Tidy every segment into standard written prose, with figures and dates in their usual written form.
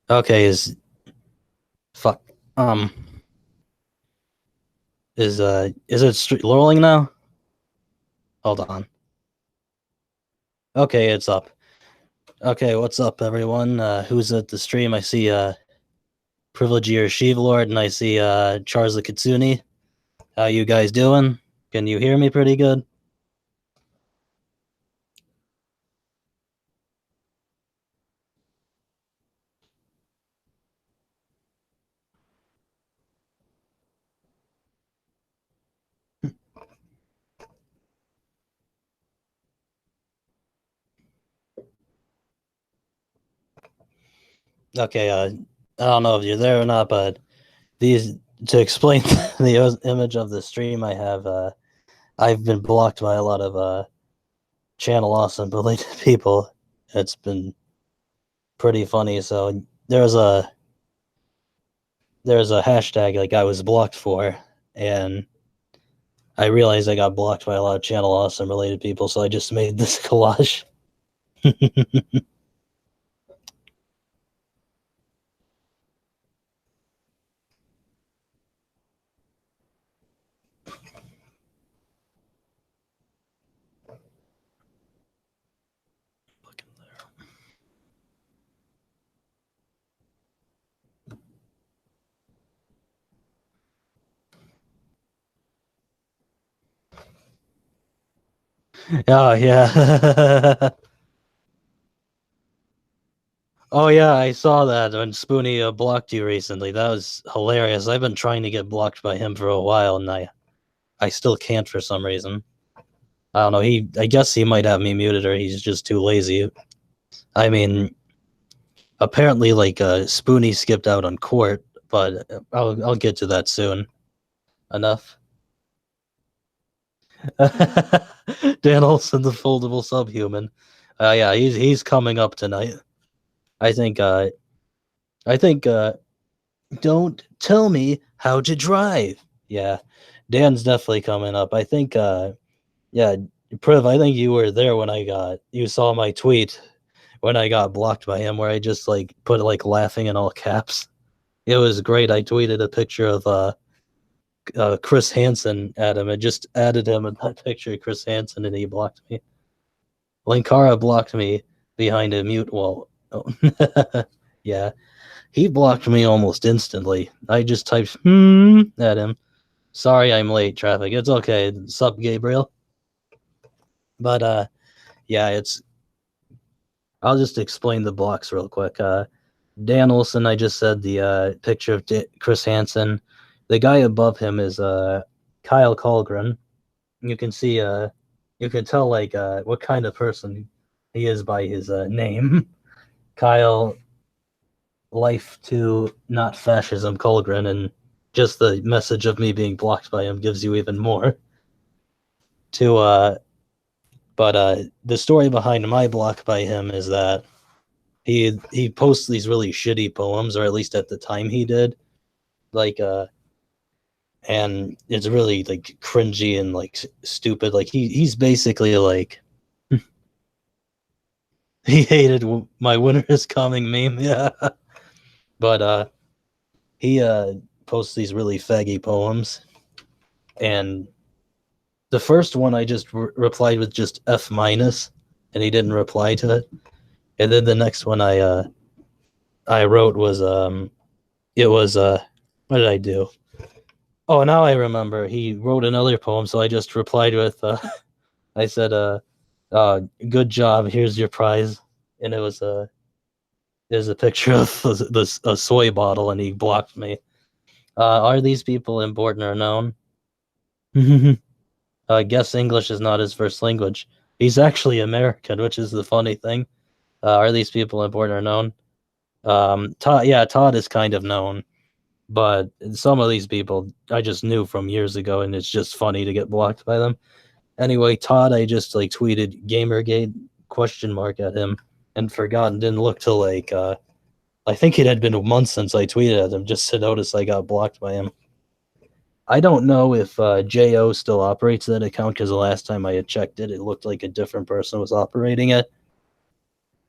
Okay, fuck is it rolling now? Hold on. Okay, it's up. Okay, what's up, everyone? Who's at the stream? I see Privilegier Sheevelord, and I see Charles the Kitsune. How you guys doing? Can you hear me pretty good? Okay, I don't know if you're there or not, but these to explain the image of the stream I have, I've been blocked by a lot of channel awesome related people. It's been pretty funny. So there's a hashtag like I was blocked for, and I realized I got blocked by a lot of channel awesome related people, so I just made this collage. Oh yeah. Oh yeah, I saw that when Spoonie blocked you recently. That was hilarious. I've been trying to get blocked by him for a while, and I still can't for some reason. I don't know. I guess he might have me muted, or he's just too lazy. I mean, apparently, like Spoonie skipped out on court, but I'll get to that soon. Enough. Dan Olson, the foldable subhuman. Yeah, he's coming up tonight. I think. I think. Don't tell me how to drive. Yeah, Dan's definitely coming up. I think. Yeah, Priv. I think you were there when you saw my tweet when I got blocked by him, where I just like put like laughing in all caps. It was great. I tweeted a picture of Chris Hansen at him. I just added him in that picture of Chris Hansen, and he blocked me. Linkara blocked me behind a mute wall. Oh. Yeah, he blocked me almost instantly. I just typed at him. Sorry, I'm late. Traffic. It's okay. Sup, Gabriel? But yeah, it's. I'll just explain the blocks real quick. Dan Olson. I just said the picture of Chris Hansen. The guy above him is Kyle Colgren. You can see you can tell like what kind of person he is by his name. Kyle Life to Not Fascism Colgren, and just the message of me being blocked by him gives you even more to but the story behind my block by him is that he posts these really shitty poems, or at least at the time he did, like and it's really like cringy and like stupid. Like he's basically like he hated my winter is coming meme. Yeah, but he posts these really faggy poems, and the first one I just replied with just F minus, and he didn't reply to it. And then the next one I wrote was it was what did I do? Oh, now I remember. He wrote another poem, so I just replied with I said good job, here's your prize, and it was a picture of a soy bottle, and he blocked me. Are these people important or known? Guess English is not his first language. He's actually American, which is the funny thing. Are these people important or known? Todd is kind of known, but some of these people I just knew from years ago, and it's just funny to get blocked by them. Anyway, Todd, I just like tweeted Gamergate question mark at him and forgot and didn't look till like I think it had been a month since I tweeted at him just to notice I got blocked by him. I don't know if Jo still operates that account, because the last time I had checked it, it looked like a different person was operating it.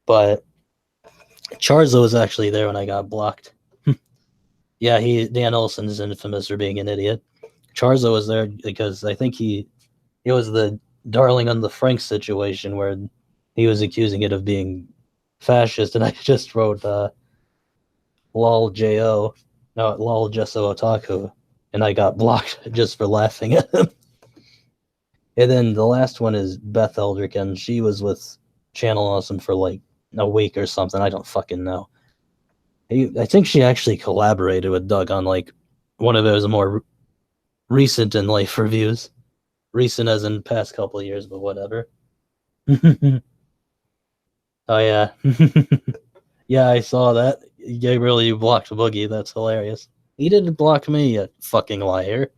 But Charzo was actually there when I got blocked. Yeah, Dan Olson is infamous for being an idiot. Charzo was there because I think he was the Darling on the Frank situation where he was accusing it of being fascist, and I just wrote lol jo, no lol Jesso Otaku, and I got blocked just for laughing at him. And then the last one is Beth Eldrick, she was with Channel Awesome for like a week or something. I don't fucking know. I think she actually collaborated with Doug on like one of those more recent in life reviews. Recent as in past couple of years, but whatever. Oh yeah. Yeah, I saw that. Gabriel, you blocked Boogie. That's hilarious. He didn't block me, you fucking liar.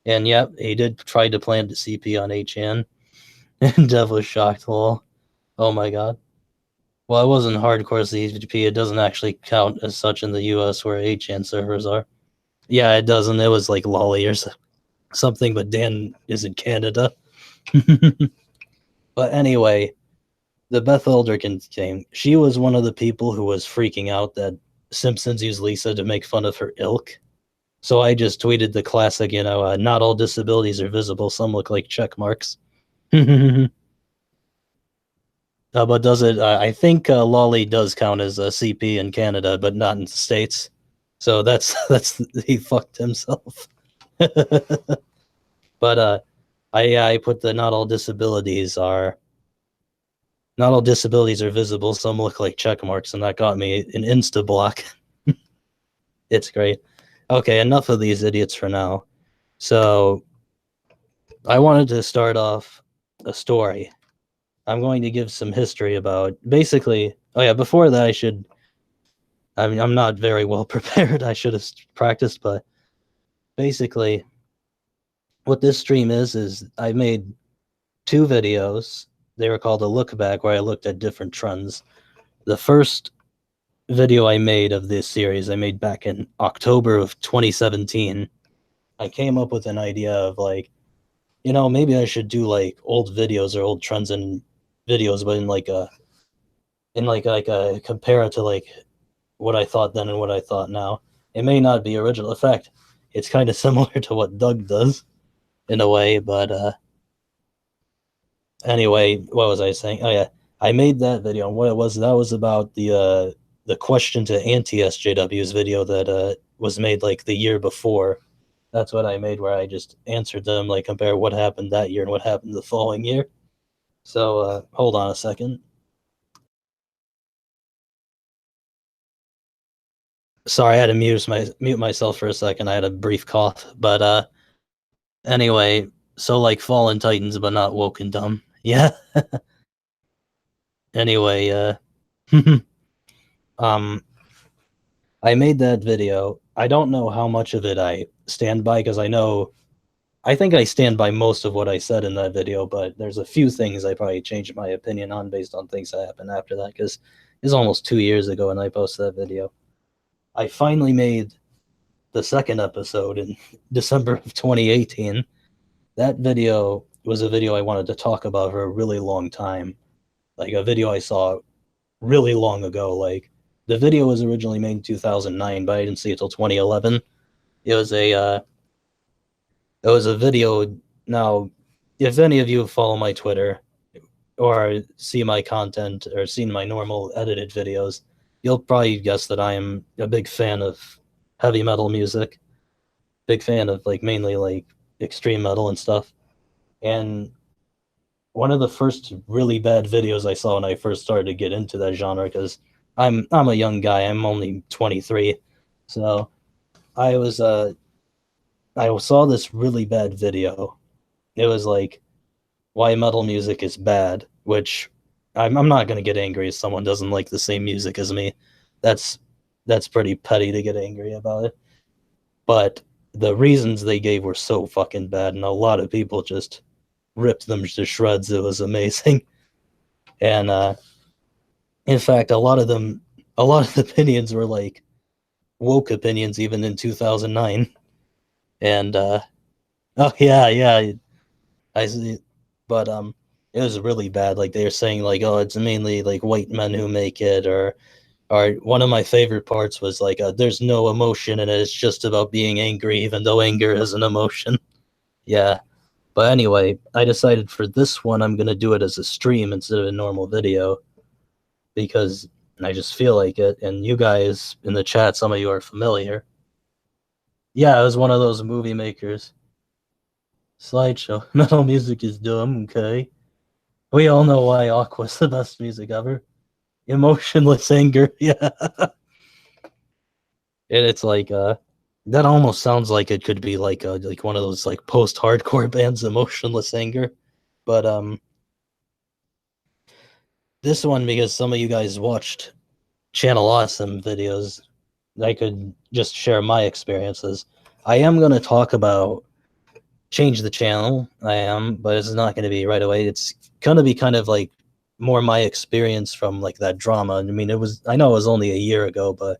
And yep, he did try to plant CP on HN. And Dev was shocked. Lol. Oh my god. Well, it wasn't hardcore CP. It doesn't actually count as such in the US where HN servers are. Yeah, it doesn't. It was like Lolly or something, but Dan is in Canada. But anyway, the Beth Eldrick thing, she was one of the people who was freaking out that Simpsons used Lisa to make fun of her ilk. So I just tweeted the classic, not all disabilities are visible. Some look like check marks. But does it? I think Lolly does count as a CP in Canada, but not in the States. So that's he fucked himself. But I put the not all disabilities are visible. Some look like check marks, and that got me an insta block. It's great. Okay, enough of these idiots for now. So I wanted to start off a story. I'm going to give some history about basically. Oh yeah, before that I'm not very well prepared. I should have practiced, but basically what this stream is I made 2 videos. They were called a look back, where I looked at different trends. The first video I made of this series I made back in October of 2017. I came up with an idea of like, maybe I should do like old videos or old trends in videos, but in like a compare it to like what I thought then and what I thought now. It may not be original. In fact, it's kind of similar to what Doug does in a way, but anyway, what was I saying? Oh yeah, I made that video. And what it was, that was about the question to anti-SJW's video that was made like the year before. That's what I made, where I just answered them, like compare what happened that year and what happened the following year. So hold on a second. Sorry, I had to mute myself for a second. I had a brief cough, but anyway, so like Fallen Titans, but not woke and dumb. Yeah. Anyway, um, I made that video. I don't know how much of it I stand by, because I think I stand by most of what I said in that video, but there's a few things I probably changed my opinion on based on things that happened after that, because it's almost 2 years ago when I posted that video. I finally made the second episode in December of 2018. That video was a video I wanted to talk about for a really long time. Like a video I saw really long ago. Like the video was originally made in 2009, but I didn't see it till 2011. It was a video. Now, if any of you follow my Twitter or see my content or seen my normal edited videos, you'll probably guess that I am a big fan of heavy metal music. Big fan of like mainly like extreme metal and stuff. And one of the first really bad videos I saw when I first started to get into that genre, because I'm a young guy. I'm only 23, so I saw this really bad video. It was like why metal music is bad, which I'm not gonna get angry if someone doesn't like the same music as me. That's pretty petty to get angry about it. But the reasons they gave were so fucking bad, and a lot of people just ripped them to shreds. It was amazing. And in fact, a lot of the opinions were like woke opinions, even in 2009. And oh yeah, I see. But it was really bad. Like they were saying, like, oh, it's mainly like white men who make it, or Alright, one of my favorite parts was like, there's no emotion in it, it's just about being angry, even though anger is an emotion. Yeah. But anyway, I decided for this one, I'm gonna do it as a stream instead of a normal video, because I just feel like it, and you guys in the chat, some of you are familiar. Yeah, it was one of those movie makers. Slideshow. Metal music is dumb, okay? We all know why Aqua's the best music ever. Emotionless anger, yeah. And it's like that almost sounds like it could be like one of those like post-hardcore bands, Emotionless Anger. But this one, because some of you guys watched Channel Awesome videos, I could just share my experiences. I am gonna talk about change the channel. I am, but it's not gonna be right away. It's gonna be kind of like more my experience from like that drama. I mean, I know it was only a year ago, but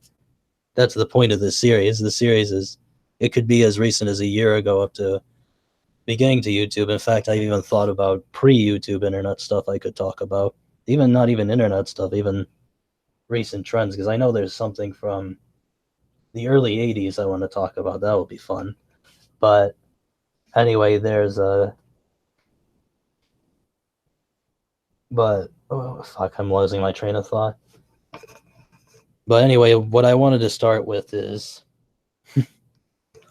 that's the point of this series. The series is it could be as recent as a year ago up to beginning to YouTube. In fact, I even thought about pre-YouTube internet stuff I could talk about. Even not even internet stuff, even recent trends, because I know there's something from the early 80s I want to talk about. That will be fun. But anyway, there's a but oh fuck, I'm losing my train of thought. But anyway, what I wanted to start with is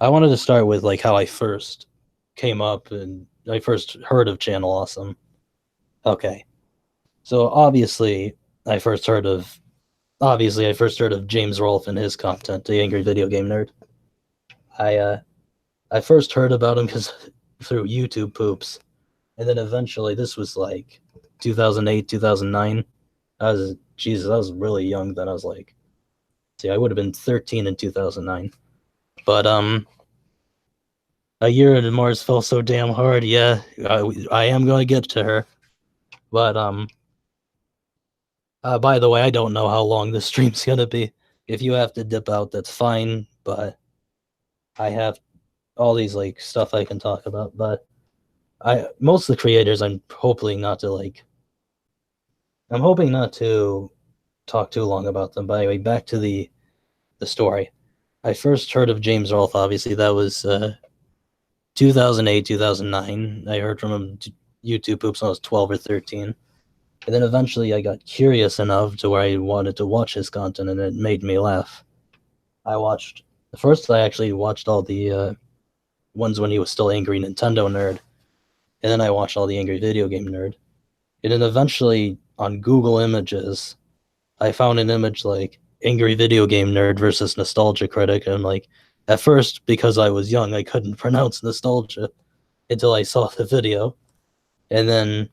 I wanted to start with like how I first came up and I first heard of Channel Awesome. Okay. So I first heard of James Rolfe and his content, the Angry Video Game Nerd. I first heard about him because through YouTube poops, and then eventually this was like 2008, 2009. I was really young then. I was like, see, I would have been 13 in 2009. But a year in Mars fell so damn hard. Yeah, I am going to get to her. But by the way, I don't know how long this stream's gonna be. If you have to dip out, that's fine. But I have all these like stuff I can talk about. But most of the creators, I'm hoping not to talk too long about them. But anyway, back to the story. I first heard of James Rolfe. Obviously, that was 2008, 2009. I heard from him YouTube poops when I was 12 or 13. And then eventually I got curious enough to where I wanted to watch his content, and it made me laugh. I actually watched all the ones when he was still Angry Nintendo Nerd, and then I watched all the Angry Video Game Nerd. And then eventually on Google Images, I found an image like Angry Video Game Nerd versus Nostalgia Critic, and I'm like, at first, because I was young, I couldn't pronounce nostalgia until I saw the video. And then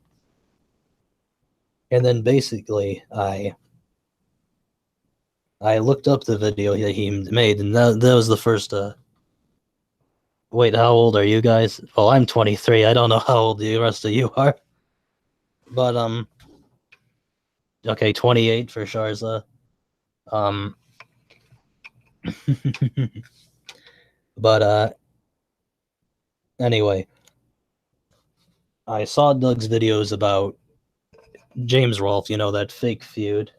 basically I looked up the video that he made, and that was the first. Wait, how old are you guys? Well, I'm 23. I don't know how old the rest of you are, but okay, 28 for Sharza. Um, but anyway, I saw Doug's videos about James Rolfe. You know that fake feud.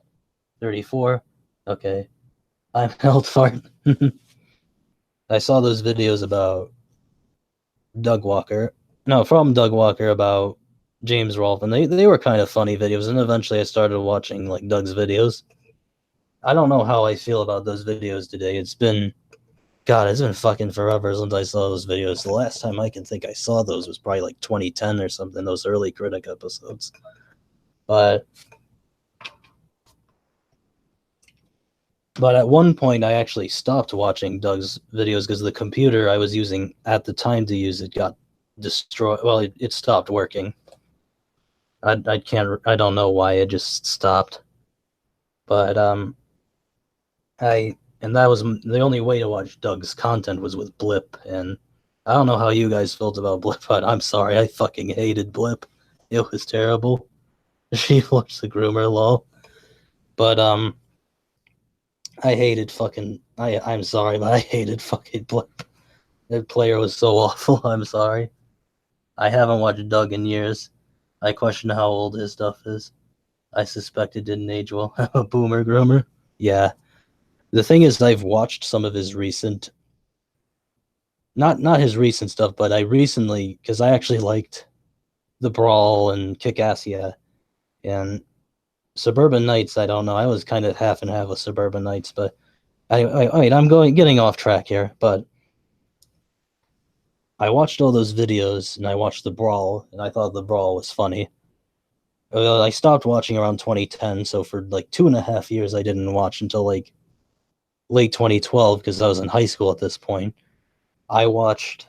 34. Okay, I'm held fart. I saw those videos about Doug Walker. No, from Doug Walker about James Rolfe, and they were kind of funny videos. And eventually, I started watching like Doug's videos. I don't know how I feel about those videos today. It's been fucking forever since I saw those videos. The last time I can think I saw those was probably like 2010 or something. Those early Critic episodes, but at one point I actually stopped watching Doug's videos because the computer I was using at the time to use it got destroyed. Well, it stopped working. I don't know why it just stopped. But and that was the only way to watch Doug's content was with Blip, and I don't know how you guys felt about Blip, but I'm sorry, I fucking hated Blip. It was terrible. She watched the groomer lol. But I hated fucking I'm sorry, but I hated fucking Blip. That player was so awful. I'm sorry. I haven't watched Doug in years. I question how old his stuff is. I suspect it didn't age well. A boomer groomer. Yeah. The thing is, I've watched some of his recent, not his recent stuff, but I recently, because I actually liked The Brawl and Kick-Ass, yeah, and Suburban Nights. I don't know. I was kind of half and half with Suburban Nights, but wait, I'm getting off track here. But I watched all those videos and I watched The Brawl, and I thought The Brawl was funny. I stopped watching around 2010, so for like 2.5 years, I didn't watch until like late 2012 because I was in high school at this point. I watched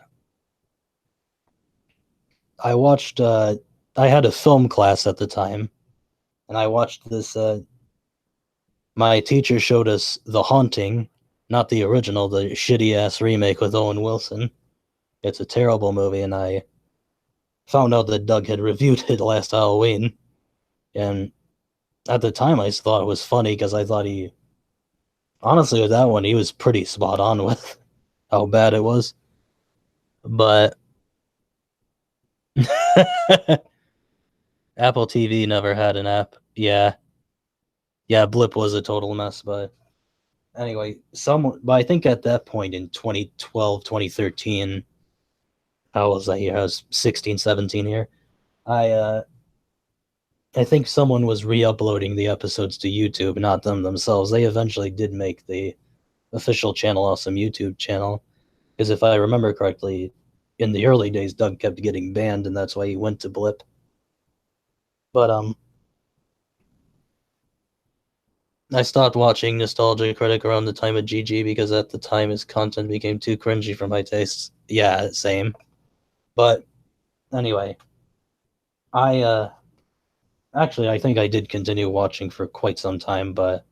I watched I had a film class at the time, and I watched this my teacher showed us The Haunting, not the original, the shitty ass remake with Owen Wilson. It's a terrible movie, and I found out that Doug had reviewed it last Halloween, and at the time I thought it was funny because I thought he honestly with that one he was pretty spot on with how bad it was. But Apple TV never had an app. Yeah. Yeah, Blip was a total mess, but anyway, but I think at that point in 2012, 2013, how was I here? I was 16, 17 here. I uh I think someone was re-uploading the episodes to YouTube, not them themselves. They eventually did make the official Channel Awesome YouTube channel. Because if I remember correctly, in the early days, Doug kept getting banned, and that's why he went to Blip. But I stopped watching Nostalgia Critic around the time of GG because at the time his content became too cringy for my tastes. Yeah, same. But anyway, I actually I think I did continue watching for quite some time, but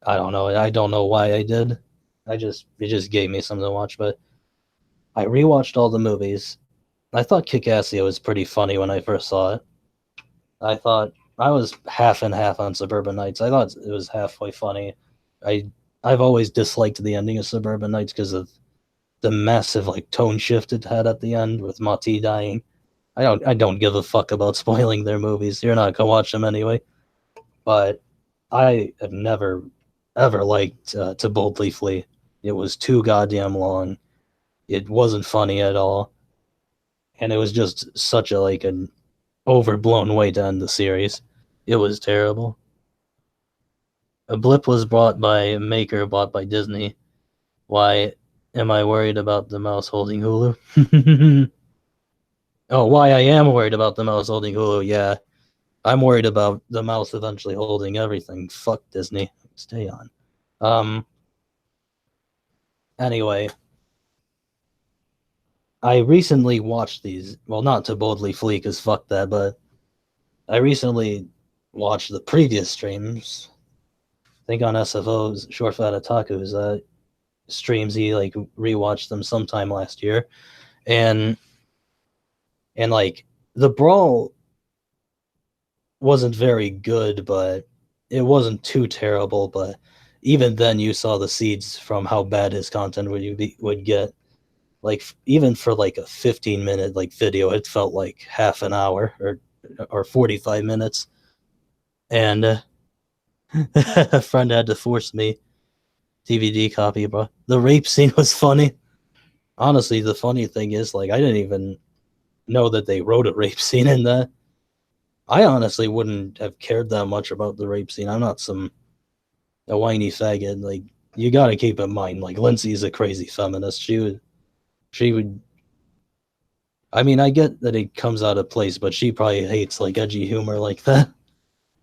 I don't know. I don't know why I did. It just gave me something to watch. But I rewatched all the movies. I thought Kick-Assio was pretty funny when I first saw it. I thought I was half and half on Suburban Nights. I thought it was halfway funny. I I've always disliked the ending of Suburban Nights because of the massive like tone shift it had at the end with Mati dying. I don't give a fuck about spoiling their movies. You're not gonna watch them anyway. But I have never ever liked To Boldly Flee. It was too goddamn long. It wasn't funny at all, and it was just such a like an overblown way to end the series. It was terrible. A Blip was bought by Maker, bought by Disney. Why am I worried about the mouse holding Hulu? Oh, why I am worried about the mouse holding Hulu? Yeah, I'm worried about the mouse eventually holding everything. Fuck Disney. Stay on. Um. Anyway, I recently watched these. Well, not To Boldly Flee, because fuck that. But I recently watched the previous streams. I think on SFO's Short Fat Otaku's streams. He like rewatched them sometime last year, and like the brawl wasn't very good, but it wasn't too terrible. But even then, you saw the seeds from how bad his content would get. Like even for like a 15-minute like video, it felt like half an hour or 45 minutes. And a friend had to force me DVD copy, bro. The rape scene was funny. Honestly, the funny thing is, like, I didn't even know that they wrote a rape scene in that. I honestly wouldn't have cared that much about the rape scene. I'm not a whiny faggot. Like, you gotta keep in mind, like, Lindsay's a crazy feminist. She would. I mean, I get that it comes out of place, but she probably hates like edgy humor like that.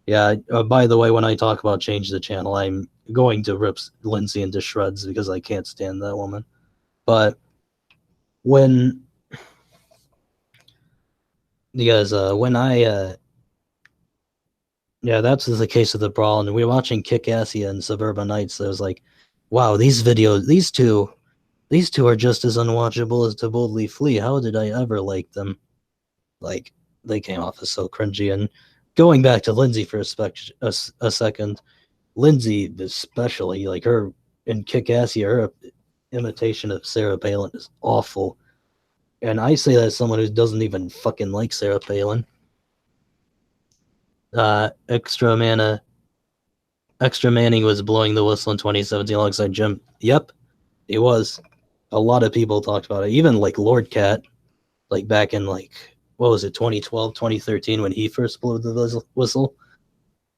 Yeah. By the way, when I talk about change the channel, I'm going to rip Lindsay into shreds because I can't stand that woman. But when because when I yeah, that's the case of the brawl, and we were watching Kick-Assia and Suburban Nights. So it was like, wow, these two are just as unwatchable as To Boldly Flee. How did I ever like them? Like, they came off as so cringy. And going back to Lindsay for a second, Lindsay especially, like her in Kick-Assia, her imitation of Sarah Palin is awful. And I say that as someone who doesn't even fucking like Sarah Palin. Extra mana. Extra Manning was blowing the whistle in 2017 alongside Jim. Yep, he was. A lot of people talked about it. Even like Lord Cat, like back in like what was it, 2012, 2013 when he first blew the whistle.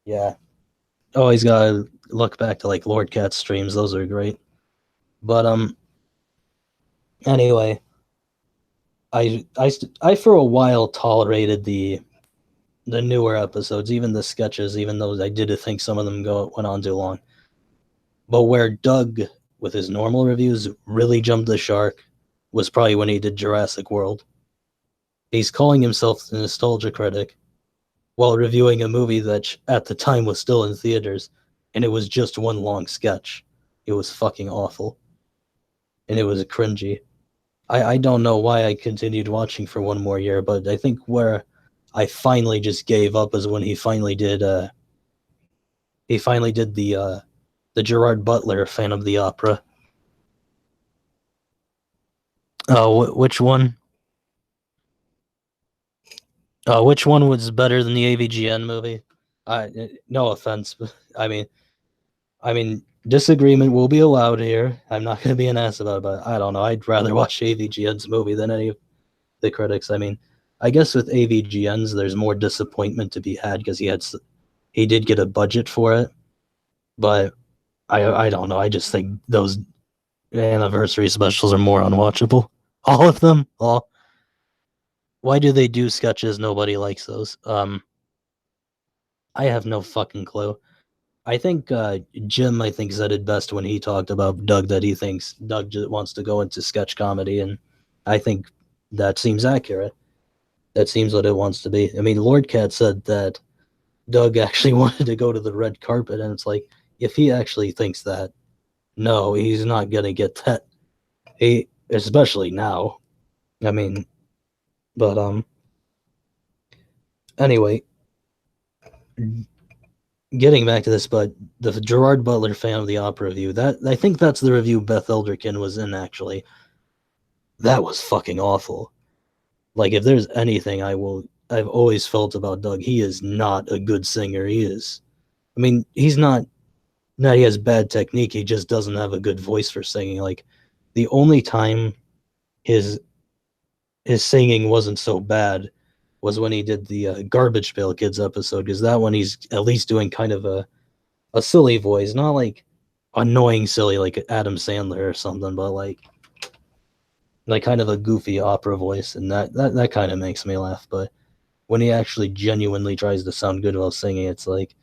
Yeah. Always gotta look back to like Lord Cat streams. Those are great. But anyway, I for a while tolerated the newer episodes, even the sketches, even though I did think some of them went on too long. But where Doug, with his normal reviews, really jumped the shark was probably when he did Jurassic World. He's calling himself the nostalgia critic while reviewing a movie that at the time was still in theaters, and it was just one long sketch. It was fucking awful. And it was cringy. I don't know why I continued watching for one more year, but I think where I finally just gave up is when he finally did the Gerard Butler Fan of the Opera. Oh, which one? Which one was better than the AVGN movie? No offense, but I mean, disagreement will be allowed here. I'm not going to be an ass about it, but I don't know. I'd rather watch AVGN's movie than any of the critics. I mean, I guess with AVGN's, there's more disappointment to be had because he did get a budget for it, but I don't know. I just think those anniversary specials are more unwatchable. All of them. All. Why do they do sketches? Nobody likes those. I have no fucking clue. I think Jim, I think, said it best when he talked about Doug that he thinks Doug just wants to go into sketch comedy, and I think that seems accurate. That seems what it wants to be. I mean, Lord Cat said that Doug actually wanted to go to the red carpet, and it's like, if he actually thinks that, no, he's not gonna get that. He, especially now. I mean, but anyway, getting back to this, but the Gerard Butler Fan of the Opera review, that I think that's the review Beth Elderkin was in actually. That was fucking awful. Like if there's anything I've always felt about Doug, he is not a good singer. I mean, he's not he has bad technique, he just doesn't have a good voice for singing. Like the only time his singing wasn't so bad was when he did the Garbage Pail Kids episode, because that one he's at least doing kind of a silly voice, not like annoying silly like Adam Sandler or something, but like kind of a goofy opera voice, and that kind of makes me laugh. But when he actually genuinely tries to sound good while singing, it's like,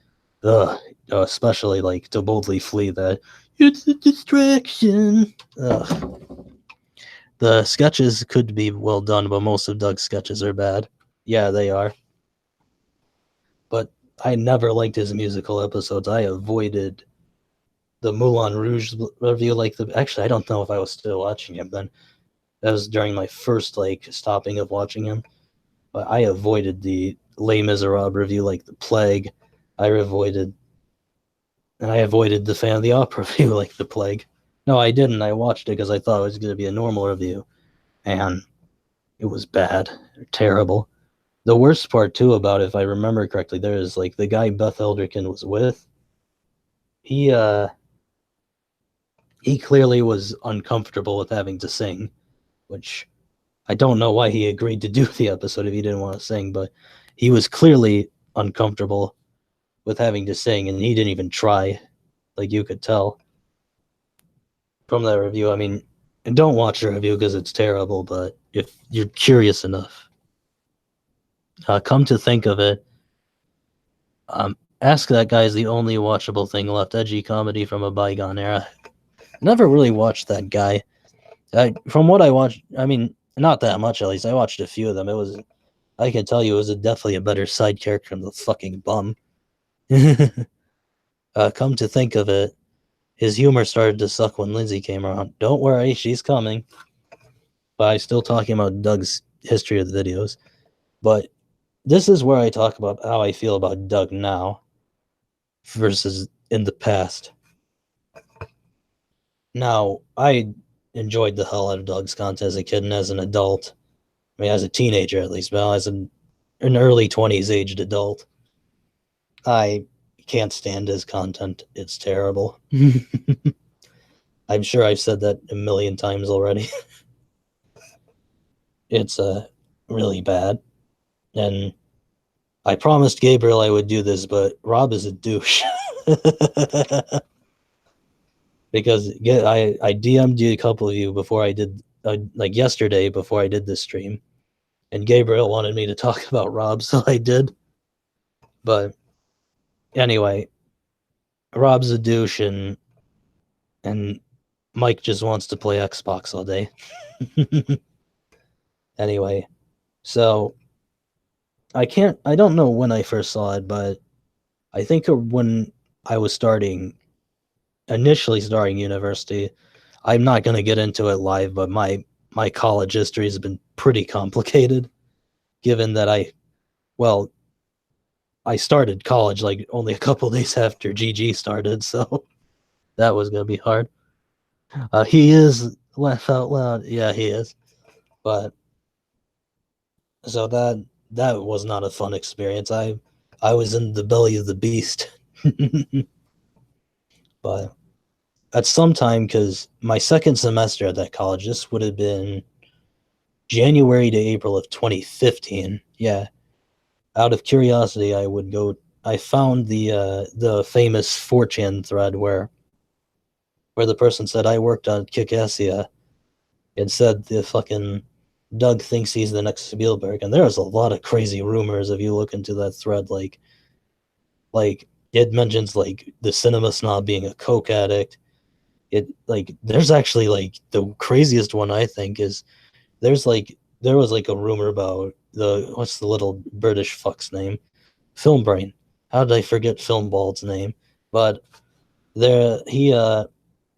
ugh, especially like To Boldly Flee, that it's a distraction. Ugh. The sketches could be well done, but most of Doug's sketches are bad. Yeah, they are. But I never liked his musical episodes. I avoided the Moulin Rouge review. Actually, I don't know if I was still watching him then. That was during my first stopping of watching him. But I avoided the Les Miserables review like the plague. I avoided the Fan of the Opera review like the plague. No, I didn't. I watched it because I thought it was going to be a normal review, and it was bad, terrible. The worst part too about it, if I remember correctly, there is like the guy Beth Elderkin was with. He clearly was uncomfortable with having to sing, which I don't know why he agreed to do the episode if he didn't want to sing, but he was clearly uncomfortable with having to sing, and he didn't even try. Like you could tell from that review. I mean, and don't watch the review because it's terrible, but if you're curious enough, come to think of it, Ask That Guy is the only watchable thing left. Edgy comedy from a bygone era. Never really watched that guy. From what I watched, I mean, not that much at least. I watched a few of them. I can tell you it was definitely a better side character than the fucking bum. Come to think of it, his humor started to suck when Lindsay came around. Don't worry, she's coming. But I'm still talking about Doug's history of the videos. But this is where I talk about how I feel about Doug now versus in the past. Now, I enjoyed the hell out of Doug's content as a kid and as an adult. I mean, as a teenager at least, but as an early 20s aged adult, I can't stand his content. It's terrible. I'm sure I've said that a million times already. It's really bad. And I promised Gabriel I would do this, but Rob is a douche. Because I DM'd you a couple of you before I did, like yesterday before I did this stream, and Gabriel wanted me to talk about Rob, so I did. But anyway, Rob's a douche, and Mike just wants to play Xbox all day. Anyway, so I don't know when I first saw it, but I think when I was initially starting university. I'm not going to get into it live, but my college history has been pretty complicated, given that I started college like only a couple days after GG started, so that was going to be hard. He is, laugh out loud. Yeah, he is. But so that was not a fun experience. I was in the belly of the beast. But at some time, because my second semester at that college, this would have been January to April of 2015. Yeah. Out of curiosity, I found the famous 4chan thread where the person said I worked on Kikassia and said the fucking Doug thinks he's the next Spielberg, and there's a lot of crazy rumors if you look into that thread. Like it mentions like the cinema snob being a coke addict. There's actually like the craziest one I think is there was like a rumor about what's the little British fuck's name? Film Brain. How did I forget Film Bald's name? But there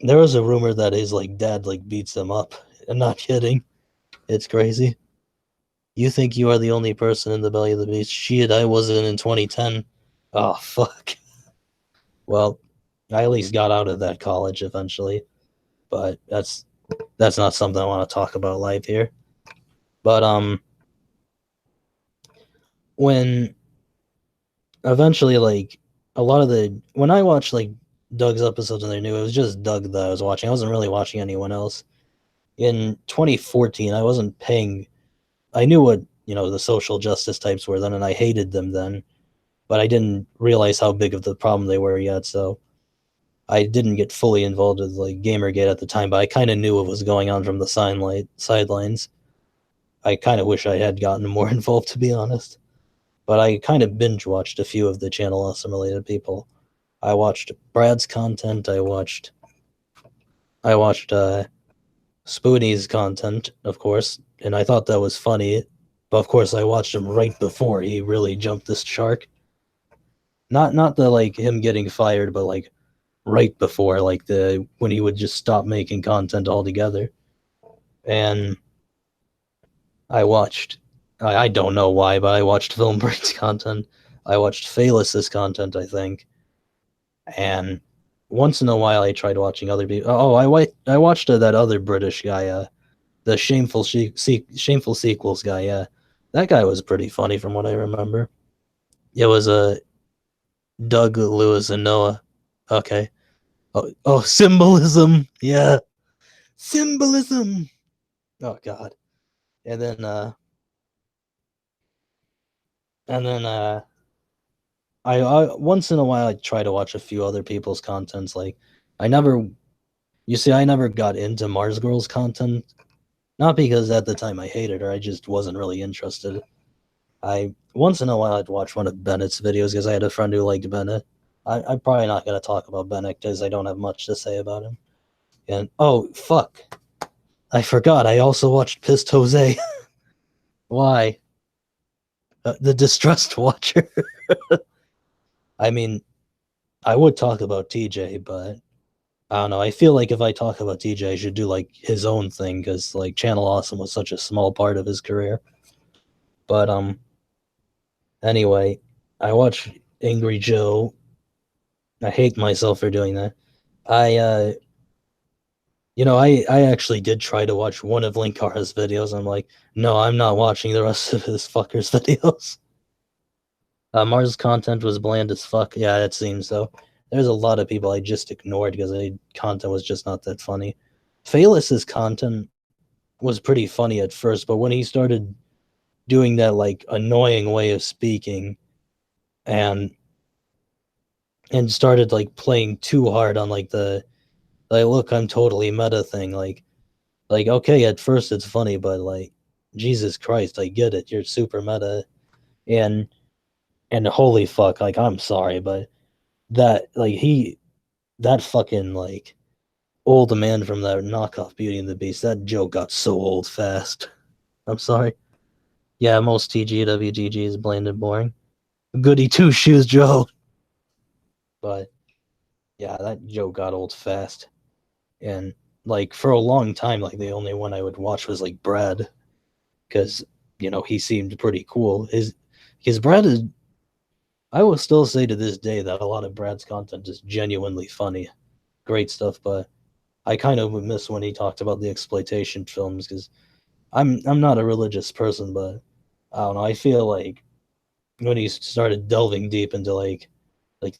was a rumor that his like dad like beats him up. I'm not kidding. It's crazy. You think you are the only person in the belly of the beast? Shit, I wasn't in 2010. Oh fuck. Well, I at least got out of that college eventually, but that's not something I want to talk about live here. But when eventually like a lot of when I watched like Doug's episodes and I knew it was just Doug that I was watching. I wasn't really watching anyone else. In 2014, I wasn't paying. I knew what the social justice types were then, and I hated them then, but I didn't realize how big of the problem they were yet. So I didn't get fully involved with like Gamergate at the time, but I kind of knew what was going on from the sidelines. I kind of wish I had gotten more involved, to be honest. But I kind of binge watched a few of the Channel Awesome related people. I watched Brad's content. I watched Spoonie's content, of course, and I thought that was funny. But of course, I watched him right before he really jumped this shark. Not the like him getting fired, but like right before, like when he would just stop making content altogether. And I don't know why, but I watched Film Brain's content. I watched Phalus's content, I think. And once in a while, I tried watching other people. Oh, I watched that other British guy, the shameful sequels guy. Yeah, that guy was pretty funny from what I remember. It was Doug, Lewis, and Noah. Okay. Oh, symbolism. Yeah, symbolism. Oh God. And then I once in a while I try to watch a few other people's contents. Like I never got into Mars Girl's content. Not because at the time I hated her, I just wasn't really interested. I once in a while I'd watch one of Bennett's videos because I had a friend who liked Bennett. I'm probably not gonna talk about Bennett because I don't have much to say about him. And oh fuck, I forgot. I also watched Pissed Jose. Why? The Distressed Watcher. I mean, I would talk about TJ, but I don't know. I feel like if I talk about TJ, I should do like his own thing because like Channel Awesome was such a small part of his career. But anyway, I watch Angry Joe. I hate myself for doing that. I I actually did try to watch one of Linkara's videos. I'm like, no, I'm not watching the rest of this fucker's videos. Mars' content was bland as fuck. Yeah, it seems so. There's a lot of people I just ignored because the content was just not that funny. Phalus's content was pretty funny at first, but when he started doing that like annoying way of speaking and started like playing too hard on like the like look I'm totally meta thing, like okay, at first it's funny, but like Jesus Christ, I get it, you're super meta. and and holy fuck, like I'm sorry, but that fucking like old man from that knockoff Beauty and the Beast, that joke got so old fast. I'm sorry. Yeah, most TGWTG is bland and boring. Goody two shoes Joe. But yeah, that joke got old fast. And like for a long time, like the only one I would watch was like Brad, because he seemed pretty cool. His Brad is. I will still say to this day that a lot of Brad's content is genuinely funny, great stuff. But I kind of would miss when he talked about the exploitation films because I'm not a religious person, but I don't know. I feel like when he started delving deep into like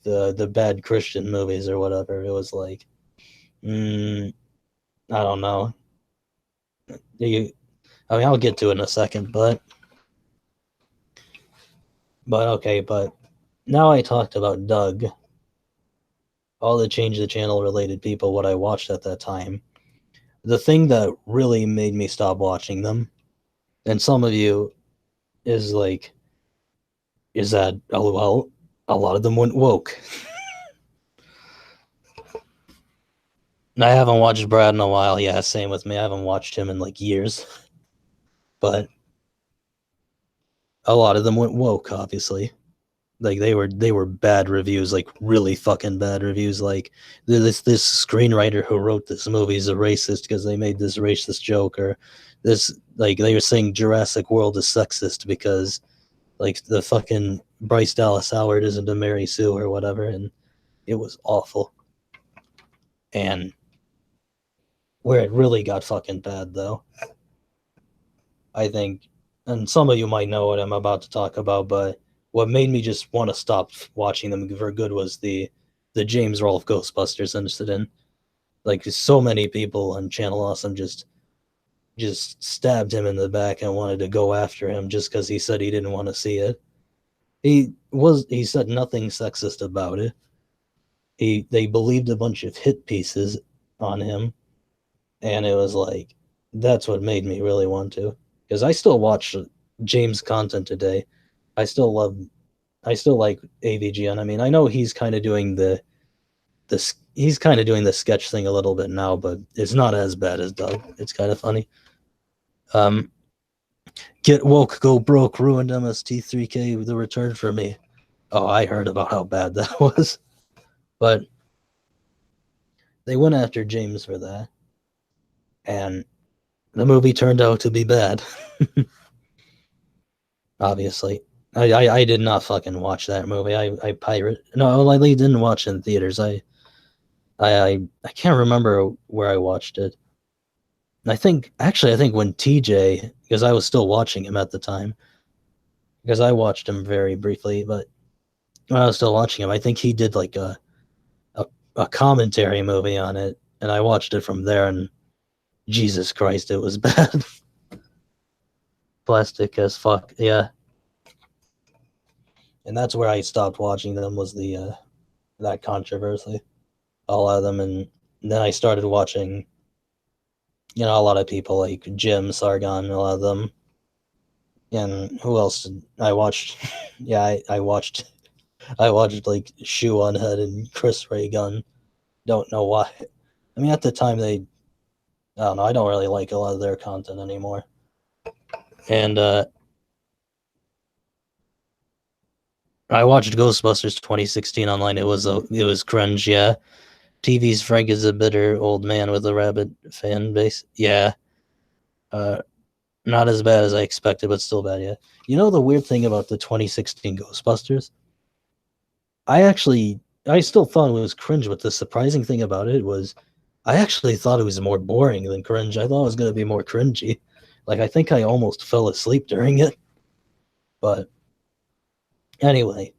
the bad Christian movies or whatever, it was like, I don't know. You, I mean, I'll get to it in a second, but okay, but now I talked about Doug, all the change the channel related people, what I watched at that time. The thing that really made me stop watching them, and some of you is like, is that, oh well, a lot of them went woke. I haven't watched Brad in a while. Yeah, same with me. I haven't watched him in like years. But a lot of them went woke, obviously. Like they were bad reviews, like really fucking bad reviews. Like this screenwriter who wrote this movie is a racist because they made this racist joke, or this like they were saying Jurassic World is sexist because like the fucking Bryce Dallas Howard isn't a Mary Sue or whatever, and it was awful. And where it really got fucking bad though, I think, and some of you might know what I'm about to talk about, but what made me just want to stop watching them for good was the James Rolfe Ghostbusters incident. Like so many people on Channel Awesome just stabbed him in the back and wanted to go after him just because he said he didn't want to see it. He said nothing sexist about it. They believed a bunch of hit pieces on him, and it was like that's what made me really want to, because I still watch James content today. I still love I still like AVGN. I mean, I know he's kind of doing the sketch thing a little bit now, but it's not as bad as Doug. It's kind of funny. Um, Get woke, go broke, ruined MST3K. The return for me. Oh, I heard about how bad that was, but they went after James for that, and the movie turned out to be bad. Obviously, I did not fucking watch that movie. I pirate. No, I didn't watch it in theaters. I can't remember where I watched it. I think when TJ, because I was still watching him at the time, because I watched him very briefly, but when I was still watching him, I think he did like a, a commentary movie on it, and I watched it from there, and Jesus Christ, it was bad. Plastic as fuck, yeah. And that's where I stopped watching them, was the that controversy, a lot of them, and then I started watching, a lot of people like Jim Sargon, a lot of them, and who else did I watched? Yeah, I watched like Shoe on Head and Chris Ray Gun. Don't know why. I mean, at the time I don't know. I don't really like a lot of their content anymore. And I watched Ghostbusters 2016 online. It was cringe. Yeah, TV's Frank is a bitter old man with a rabid fan base. Yeah, uh, not as bad as I expected, but still bad. Yeah. The weird thing about the 2016 Ghostbusters? I still thought it was cringe, but the surprising thing about it was I actually thought it was more boring than cringe. I thought it was going to be more cringy. Like, I think I almost fell asleep during it, but Anyway,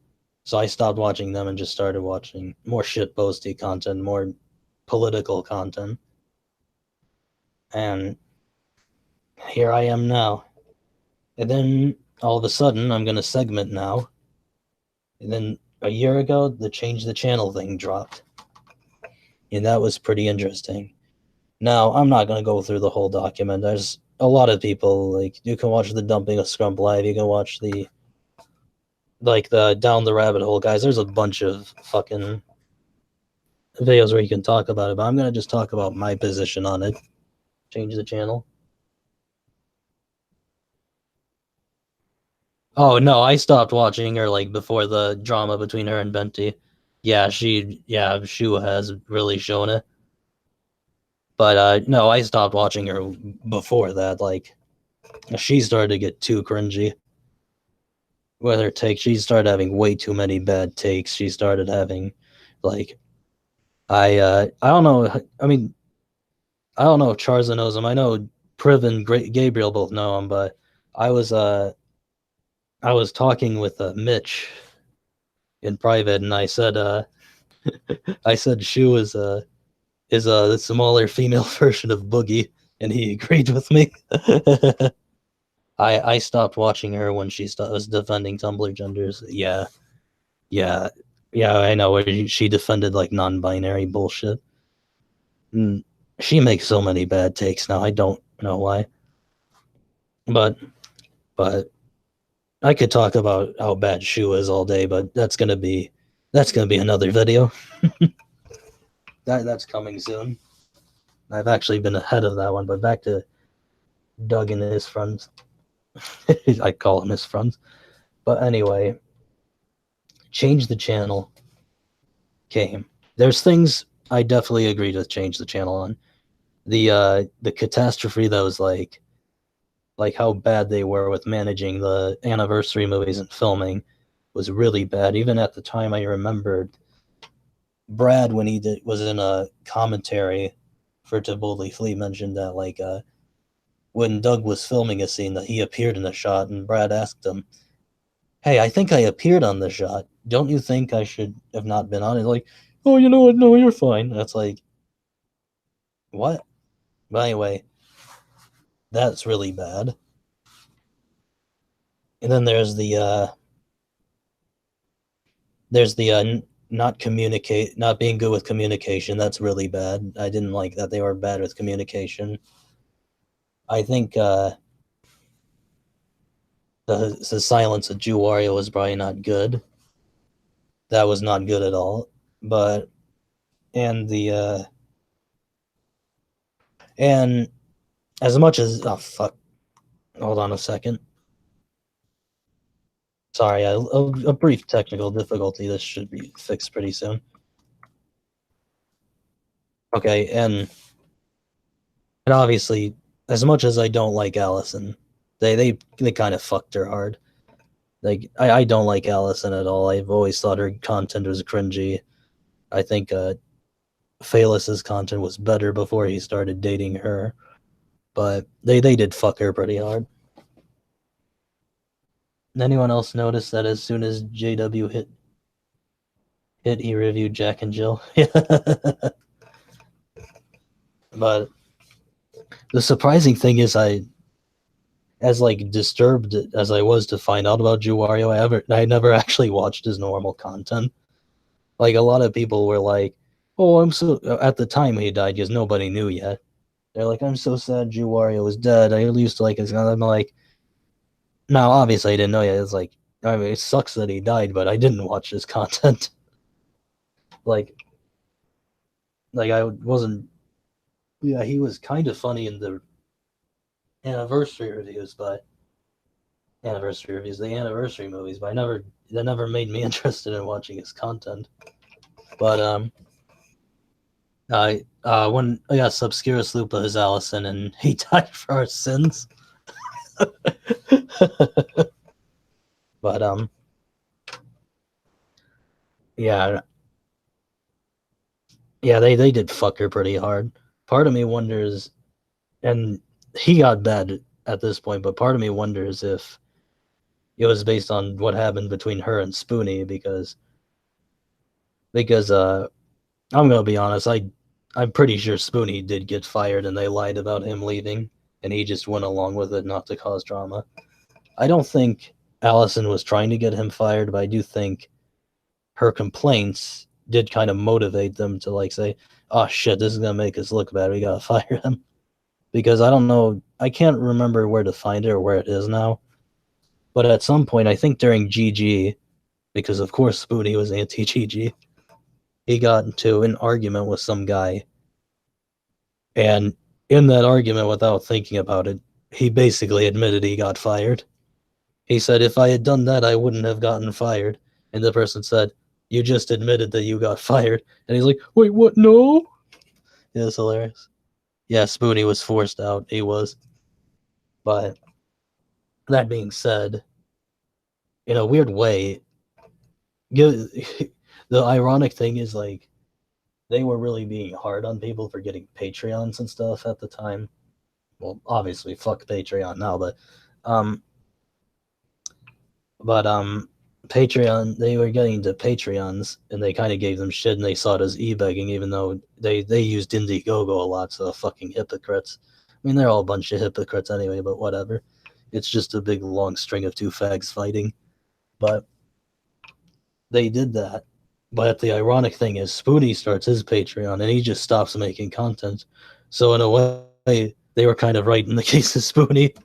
so I stopped watching them and just started watching more shitposty content, more political content. And here I am now. And then all of a sudden, I'm going to segment now. And then a year ago, the change the channel thing dropped. And that was pretty interesting. Now, I'm not going to go through the whole document. There's a lot of people, like, you can watch the Dumping of Scrump Live, you can watch the, like, the Down the Rabbit Hole guys. There's a bunch of fucking videos where you can talk about it, but I'm going to just talk about my position on it. Change the channel. Oh, no, I stopped watching her, like, before the drama between her and Venti. Yeah, Shu has really shown it. But, no, I stopped watching her before that. Like, she started to get too cringy with her takes. She started having way too many bad takes. She started having, like, I don't know. I mean, I don't know if Charza knows him. I know Priv and Gabriel both know him, but I was, uh, I was talking with Mitch in private, and I said, I said Shu is a smaller female version of Boogie, and he agreed with me. I stopped watching her when she was defending Tumblr genders. Yeah, yeah, yeah. I know where she defended like non-binary bullshit. Mm, she makes so many bad takes now. I don't know why, but but I could talk about how bad Shu is all day, but that's gonna be another video. That's coming soon. I've actually been ahead of that one, but back to Doug and his friends. I call him his friends. But anyway, change the channel came. There's things I definitely agree to change the channel on. The catastrophe that was like how bad they were with managing the anniversary movies and filming was really bad. Even at the time, I remembered Brad when was in a commentary for To Boldly Flee mentioned that like when Doug was filming a scene that he appeared in a shot and Brad asked him, "Hey, I think I appeared on the shot. Don't you think I should have not been on it?" Like, "Oh, you know what? No, you're fine." That's like, what? But anyway, that's really bad. And then there's the not being good with communication. That's really bad. I didn't like that they were bad with communication. I think the silence of Jew Wario was probably not good. That was not good at all. But and the and as much as fuck, hold on a second. Sorry, a brief technical difficulty. This should be fixed pretty soon. Okay, and obviously, as much as I don't like Allison, they kind of fucked her hard. Like I don't like Allison at all. I've always thought her content was cringy. I think Phalus's content was better before he started dating her, but they did fuck her pretty hard. Anyone else notice that as soon as JW hit, he reviewed Jack and Jill? But the surprising thing is, as like disturbed as I was to find out about Juwario, I never actually watched his normal content. Like a lot of people were like, "Oh, I'm so." At the time he died, because nobody knew yet. They're like, "I'm so sad Juwario is dead. I used to like his." I'm like, "No, obviously I didn't know yet." It's like, I mean, it sucks that he died, but I didn't watch his content. like, like I wasn't. Yeah, he was kind of funny in the anniversary reviews, but the anniversary movies, but that never made me interested in watching his content. But I when yes, Obscurus Lupa is Allison, and he died for our sins. But yeah, yeah, they did fuck her pretty hard. Part of me wonders, and he got bad at this point, but part of me wonders if it was based on what happened between her and Spoonie because I'm gonna be honest, I'm pretty sure Spoonie did get fired and they lied about him leaving and he just went along with it not to cause drama. I don't think Allison was trying to get him fired, but I do think her complaints did kind of motivate them to like say, "Oh shit, this is gonna make us look bad. We gotta fire him." Because I don't know, I can't remember where to find it or where it is now. But at some point, I think during GG, because of course Spoonie was anti-GG, he got into an argument with some guy, and in that argument, without thinking about it, he basically admitted he got fired. He said, "If I had done that, I wouldn't have gotten fired." And the person said, "You just admitted that you got fired." And he's like, "Wait, what? No?" It was hilarious. Yeah, Spoonie was forced out. He was. But that being said, in a weird way, the ironic thing is like they were really being hard on people for getting Patreons and stuff at the time. Well, obviously, fuck Patreon now, um, but Patreon, they were getting into Patreons, and they kind of gave them shit, and they saw it as e-begging, even though they used Indiegogo a lot, so fucking hypocrites. I mean, they're all a bunch of hypocrites anyway, but whatever. It's just a big long string of two fags fighting. But they did that. But the ironic thing is, Spoonie starts his Patreon, and he just stops making content. So in a way, they were kind of right in the case of Spoonie.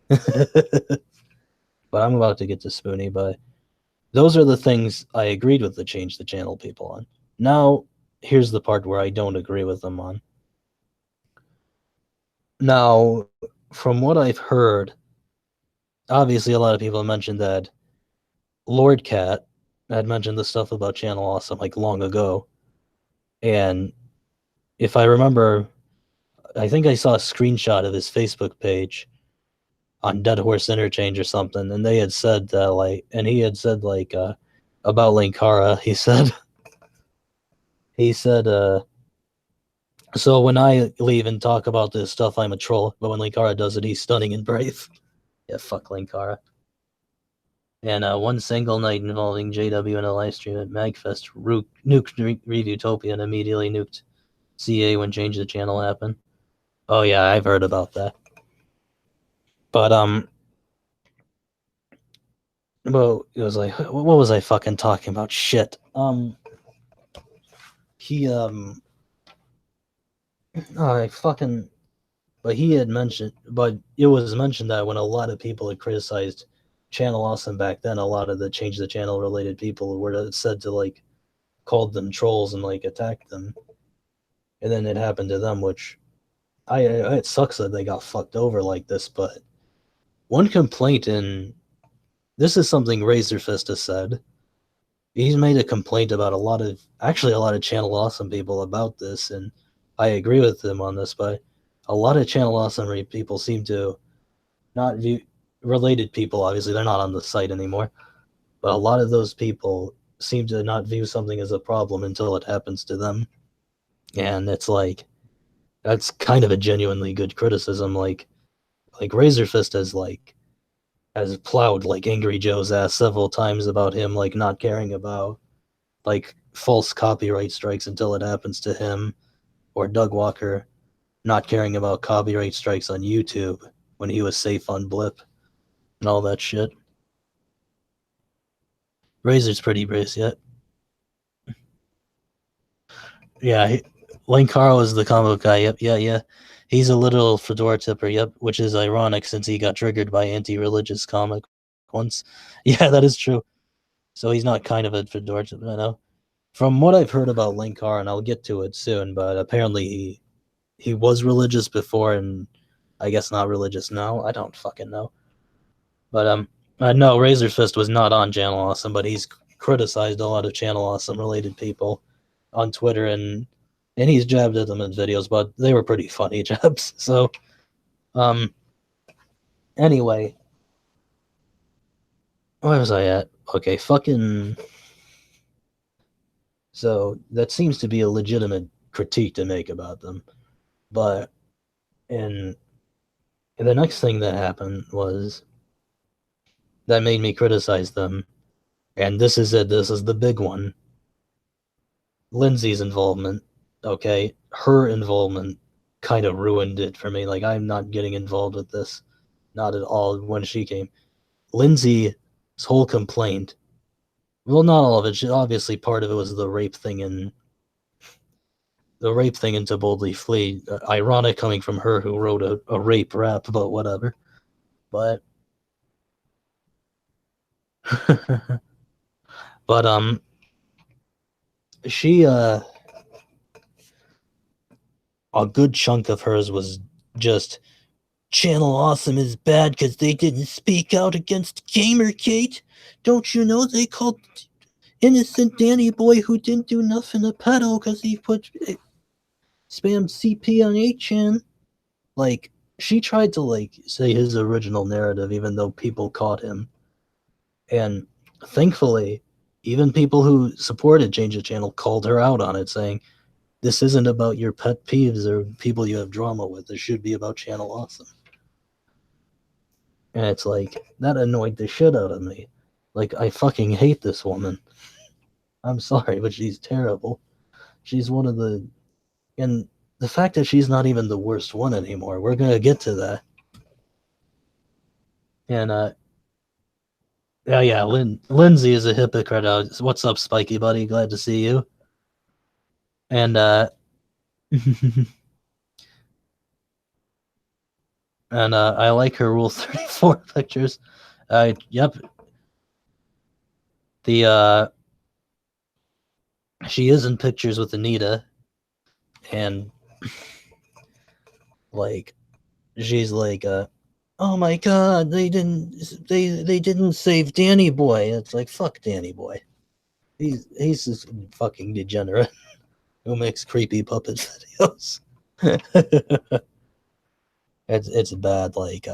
But I'm about to get to Spoonie, but those are the things I agreed with the change the channel people on. Now, here's the part where I don't agree with them on. Now, from what I've heard, obviously a lot of people have mentioned that Lord Cat had mentioned the stuff about Channel Awesome like long ago. And if I remember, I think I saw a screenshot of his Facebook page on Dead Horse Interchange or something, and they had said that like, and he had said like about Linkara, he said so when I leave and talk about this stuff, I'm a troll, but when Linkara does it, he's stunning and brave. Yeah, fuck Linkara. And one single night involving JW in a live stream at Magfest, nuked Reviewtopia and immediately nuked CA when Change the Channel happened. Oh yeah, I've heard about that. But well, it was like, what was I fucking talking about? Shit. He I fucking, but he had mentioned, but it was mentioned that when a lot of people had criticized Channel Awesome back then, a lot of the Change the Channel related people were said to like called them trolls and like attacked them, and then it happened to them, which it sucks that they got fucked over like this. But one complaint, and this is something Razorfist has said. He's made a complaint about a lot of Channel Awesome people about this, and I agree with him on this. But a lot of Channel Awesome people seem to not view related people. Obviously, they're not on the site anymore, but a lot of those people seem to not view something as a problem until it happens to them, and it's like that's kind of a genuinely good criticism. Like Razorfist has plowed like Angry Joe's ass several times about him like not caring about like false copyright strikes until it happens to him, or Doug Walker not caring about copyright strikes on YouTube when he was safe on Blip and all that shit. Razor's pretty brace yet. Yeah, Lane Carl is the comic guy. Yep, yeah. He's a literal fedora tipper. Yep, which is ironic since he got triggered by anti-religious comic once. Yeah, that is true. So he's not kind of a fedora tipper. I know. From what I've heard about Linkar, and I'll get to it soon, but apparently he was religious before, and I guess not religious now. I don't fucking know. But no, Razor Fist was not on Channel Awesome, but he's criticized a lot of Channel Awesome related people on Twitter, and he's jabbed at them in videos, but they were pretty funny jabs. So anyway, where was I at? Okay, fucking. So that seems to be a legitimate critique to make about them, but in the next thing that happened was that made me criticize them. And this is it. This is the big one. Lindsay's involvement. Okay, her involvement kind of ruined it for me. Like, I'm not getting involved with this, not at all. When she came, Lindsay's whole complaint. Well, not all of it. Obviously, part of it was the rape thing into Boldly Flee. Ironic coming from her, who wrote a rape rap, but whatever. But but she a good chunk of hers was just Channel Awesome is bad because they didn't speak out against Gamergate. Don't you know they called innocent Danny Boy, who didn't do nothing, a pedo because he put spam CP on 8chan? Like, she tried to like say his original narrative, even though people caught him. And thankfully, even people who supported Change the Channel called her out on it, saying, this isn't about your pet peeves or people you have drama with. This should be about Channel Awesome. And it's like, that annoyed the shit out of me. Like, I fucking hate this woman. I'm sorry, but she's terrible. She's one of the... And the fact that she's not even the worst one anymore, we're gonna get to that. And, yeah, Lindsay is a hypocrite. What's up, Spiky buddy? Glad to see you. And, and I like her Rule 34 pictures. Yep. She is in pictures with Anita, and like, she's like, oh my god, they didn't save Danny Boy. It's like, fuck Danny Boy. He's this fucking degenerate who makes creepy puppet videos. It's bad. Like,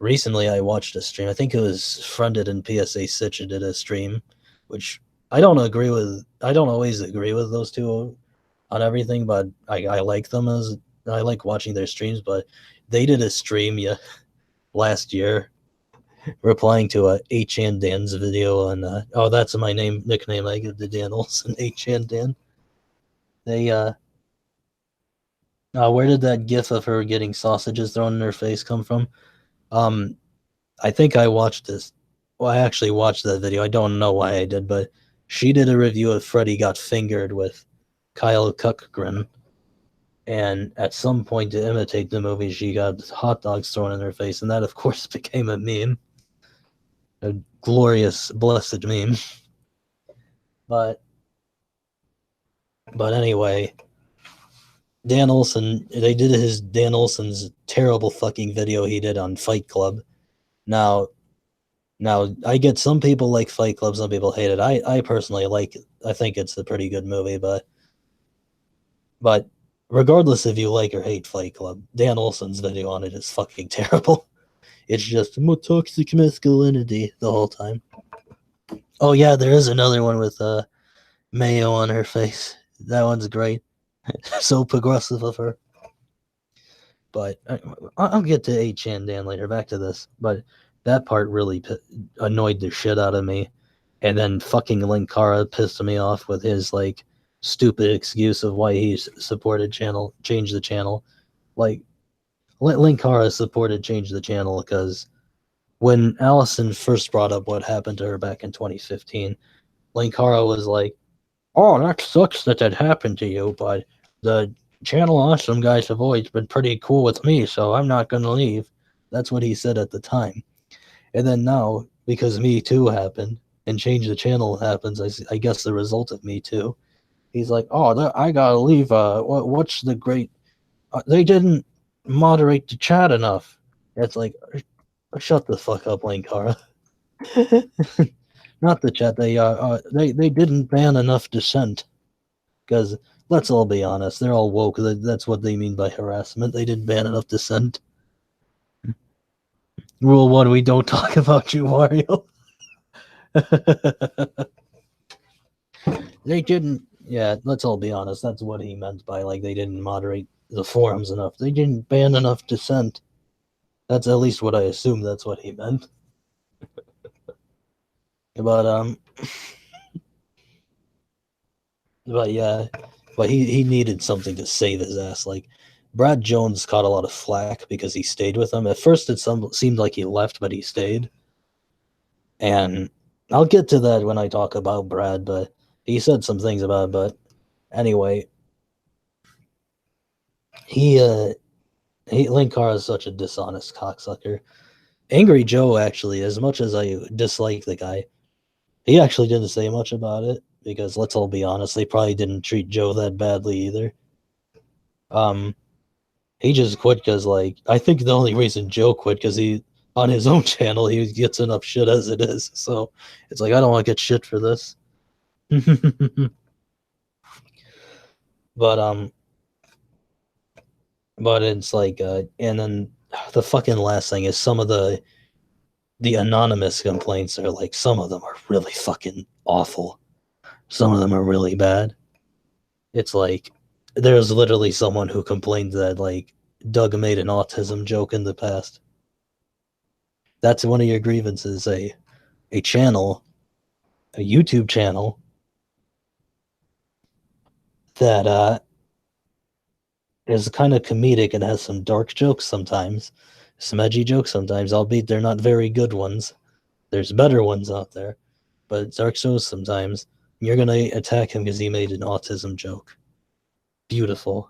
recently I watched a stream. I think it was Friended and PSA Sitch did a stream, which I don't always agree with those two on everything, but I like them. I like watching their streams. But they did a stream last year replying to a H-Chan Dan's video on oh, that's my nickname I give to Dan Olson, H-Chan Dan. They where did that gif of her getting sausages thrown in her face come from? I think I watched this. Well, I actually watched that video. I don't know why I did, but she did a review of Freddy Got Fingered with Kyle Kuckgren. And at some point, to imitate the movie, she got hot dogs thrown in her face. And that, of course, became a meme. A glorious, blessed meme. But anyway, Dan Olson, they did Dan Olson's terrible fucking video he did on Fight Club. Now, I get some people like Fight Club, some people hate it. I personally like it. I think it's a pretty good movie, but regardless if you like or hate Fight Club, Dan Olson's video on it is fucking terrible. It's just toxic masculinity the whole time. Oh yeah, there is another one with mayo on her face. That one's great. So progressive of her. But I'll get to H-Chan Dan later. Back to this. But that part really annoyed the shit out of me. And then fucking Linkara pissed me off with his like stupid excuse of why he supported Change the Channel. Like, Linkara supported Change the Channel because when Allison first brought up what happened to her back in 2015, Linkara was like, oh, that sucks that happened to you, but the Channel Awesome guys have always been pretty cool with me, so I'm not going to leave. That's what he said at the time. And then now, because Me Too happened and Change the Channel happens, I guess the result of Me Too, he's like, oh, I got to leave. What's the great... they didn't moderate the chat enough. It's like, shut the fuck up, Linkara. Not the chat. They didn't ban enough dissent. Because let's all be honest, they're all woke. That's what they mean by harassment. They didn't ban enough dissent. Rule 1, we don't talk about you, Wario. They didn't... Yeah, let's all be honest. That's what he meant by, like, they didn't moderate the forums enough. They didn't ban enough dissent. That's at least what I assume that's what he meant. But but yeah, but he needed something to save his ass. Like Brad Jones caught a lot of flack because he stayed with him. At first, seemed like he left, but he stayed. And I'll get to that when I talk about Brad. But he said some things about it. But anyway, he Linkar is such a dishonest cocksucker. Angry Joe, actually, as much as I dislike the guy, he actually didn't say much about it because let's all be honest, they probably didn't treat Joe that badly either. Um, he just quit because, like, I think the only reason Joe quit because he on his own channel he gets enough shit as it is. So it's like I don't want to get shit for this. but but it's like and then the fucking last thing is some of the anonymous complaints are like some of them are really fucking awful. Some of them are really bad. It's like there's literally someone who complained that like Doug made an autism joke in the past. That's one of your grievances. A channel, a YouTube channel that is kind of comedic and has some dark jokes sometimes, some edgy jokes sometimes, albeit they're not very good ones. There's better ones out there, but dark jokes sometimes. You're gonna attack him because he made an autism joke. Beautiful,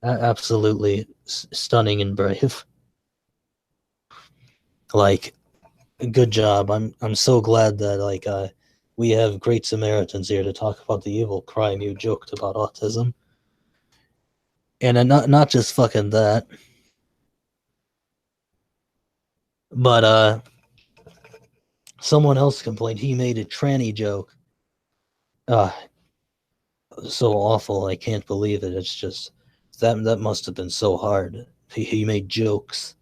absolutely stunning and brave. Like, good job. I'm so glad that like we have great Samaritans here to talk about the evil crime you joked about autism. And not just fucking that, but someone else complained he made a tranny joke. Uh so awful. I can't believe it. It's just that must have been so hard. He made jokes.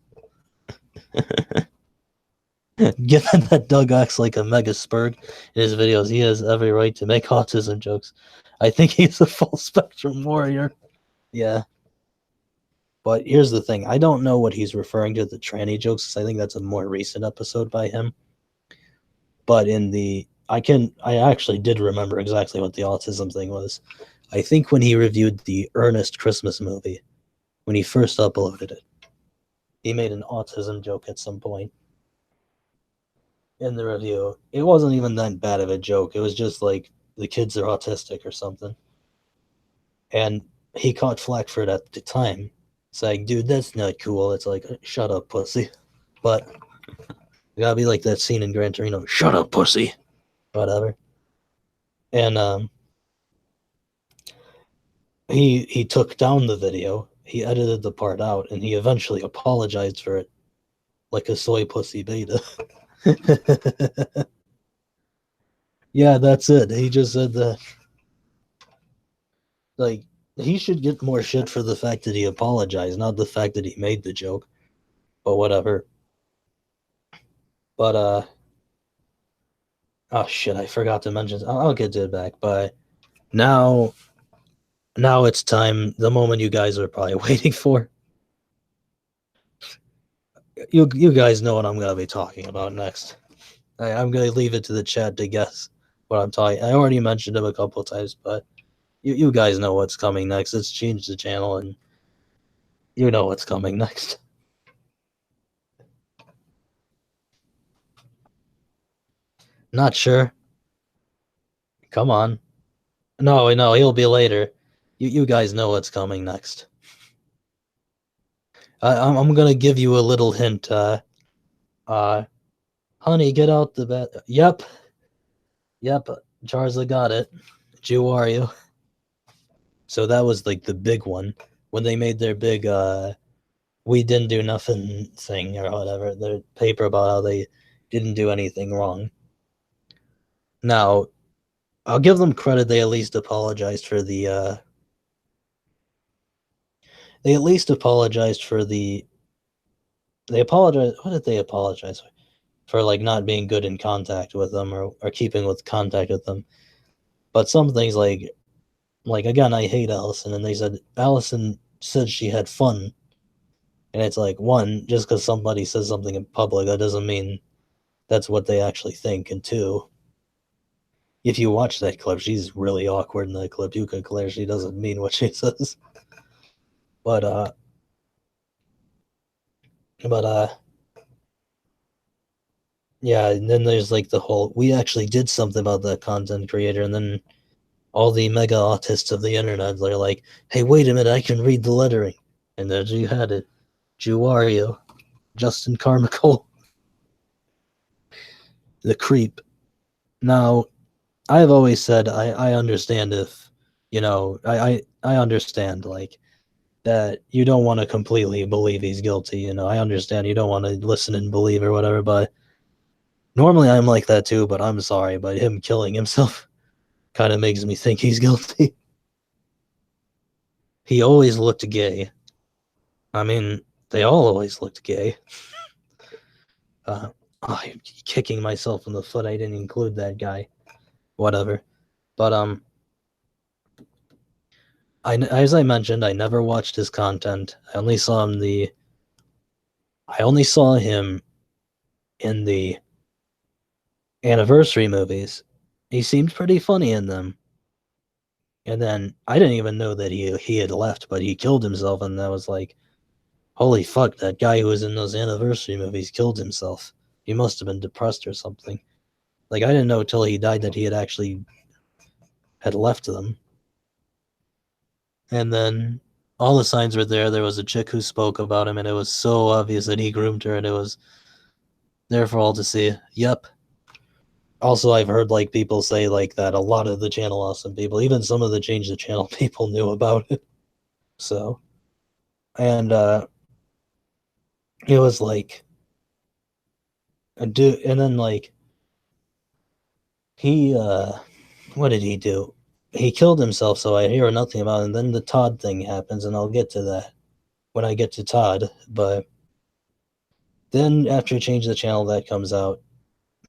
Given that Doug acts like a mega spurg in his videos, he has every right to make autism jokes. I think he's a full spectrum warrior. Yeah. But here's the thing. I don't know what he's referring to the tranny jokes, 'cause I think that's a more recent episode by him. But I actually did remember exactly what the autism thing was. I think when he reviewed the Ernest Christmas movie, when he first uploaded it, he made an autism joke at some point in the review. It wasn't even that bad of a joke. It was just like the kids are autistic or something. And he caught flack for it at the time, saying, dude, that's not cool. It's like, shut up, pussy. But it gotta be like that scene in Gran Torino, shut up, pussy. Whatever. And he took down the video, he edited the part out, and he eventually apologized for it like a soy pussy beta. Yeah, that's it. He just said that. Like, he should get more shit for the fact that he apologized, not the fact that he made the joke. But whatever. But oh shit, I forgot to mention. I'll get to it back. But now, now it's time. The moment you guys are probably waiting for. You guys know what I'm gonna be talking about next. I'm gonna leave it to the chat to guess what I'm talking. I already mentioned him a couple of times, but you guys know what's coming next. Let's change the channel, and you know what's coming next. Not sure. Come on. No, no, he'll be later. You guys know what's coming next. I'm gonna give you a little hint. Uh, honey, get out the bed. Yep. Charza got it. Jew are you? So that was like the big one when they made their big we didn't do nothing thing or whatever. Their paper about how they didn't do anything wrong. Now, I'll give them credit. They at least apologized for the. They at least apologized for the. They apologized. What did they apologize for? Like not being good in contact with them or keeping with contact with them. But some things like again, I hate Allison, and they said Allison said she had fun, and it's like one, just because somebody says something in public, that doesn't mean that's what they actually think, and two, if you watch that clip, she's really awkward in that clip. You could clear she doesn't mean what she says. But but yeah, and then there's like the whole we actually did something about that content creator, and then all the mega autists of the internet are like, hey, wait a minute, I can read the lettering. And there you had it. Juwario, Justin Carmichael, the creep. Now, I've always said I understand if, I understand, like, that you don't want to completely believe he's guilty. I understand you don't want to listen and believe or whatever, but normally I'm like that too, but I'm sorry, but him killing himself kind of makes me think he's guilty. He always looked gay. I mean, they all always looked gay. I'm kicking myself in the foot. I didn't include that guy. Whatever. But as I mentioned, I never watched his content. I only saw him in the anniversary movies. He seemed pretty funny in them. And then I didn't even know that he had left, but he killed himself, and I was like, holy fuck, that guy who was in those anniversary movies killed himself. He must have been depressed or something. Like I didn't know till he died that he had left them. And then all the signs were there. There was a chick who spoke about him, and it was so obvious that he groomed her, and it was there for all to see. Yep. Also, I've heard like people say like that a lot of the Channel Awesome people, even some of the Change the Channel people knew about it. So, and it was like a dude, and then like he what did he do? He killed himself, so I hear nothing about it. And then the Todd thing happens, and I'll get to that when I get to Todd. But then after Change the Channel, that comes out.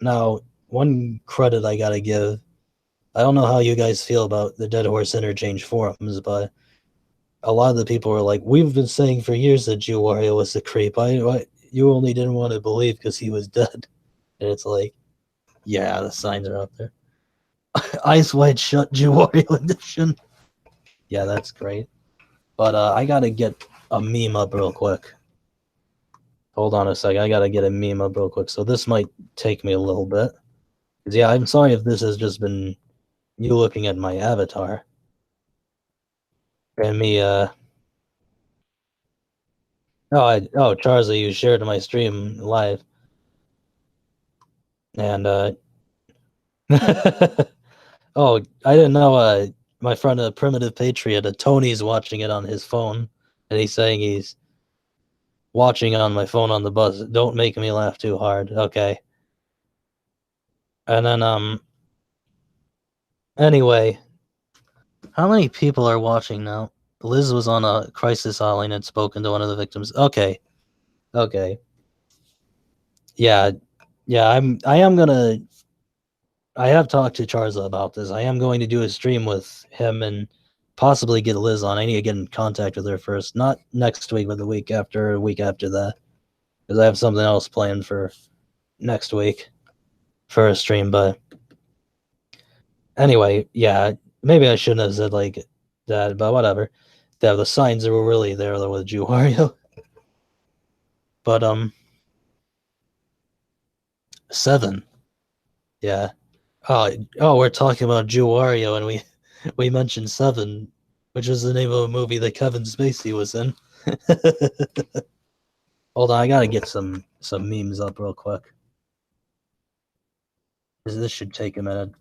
Now, one credit I gotta give, I don't know how you guys feel about the Dead Horse Interchange forums, but a lot of the people were like, "We've been saying for years that Jew Wario was a creep. You only didn't want to believe because he was dead." And it's like, yeah, the signs are out there. Ice White Shut Jew Wario edition. Yeah, that's great. But I gotta get a meme up real quick. Hold on a sec. I gotta get a meme up real quick. So this might take me a little bit. 'Cause, yeah, I'm sorry if this has just been you looking at my avatar and me. Charlie, you shared my stream live, and oh, I didn't know. My friend, a primitive patriot, Tony's watching it on his phone, and he's saying he's watching on my phone on the bus. Don't make me laugh too hard, okay? And then anyway, how many people are watching now? Liz was on a crisis hotline and spoken to one of the victims. Okay, okay, yeah, yeah. I am gonna. I have talked to Charza about this. I am going to do a stream with him and possibly get Liz on. I need to get in contact with her first. Not next week, but the week after, a week after that, because I have something else planned for next week for a stream. But anyway, yeah, maybe I shouldn't have said like that, but whatever. Yeah, the signs were really there though with Juwario. But 7. Yeah. We're talking about Juwario and we mentioned 7, which was the name of a movie that Kevin Spacey was in. Hold on, I gotta get some memes up real quick. This should take a minute.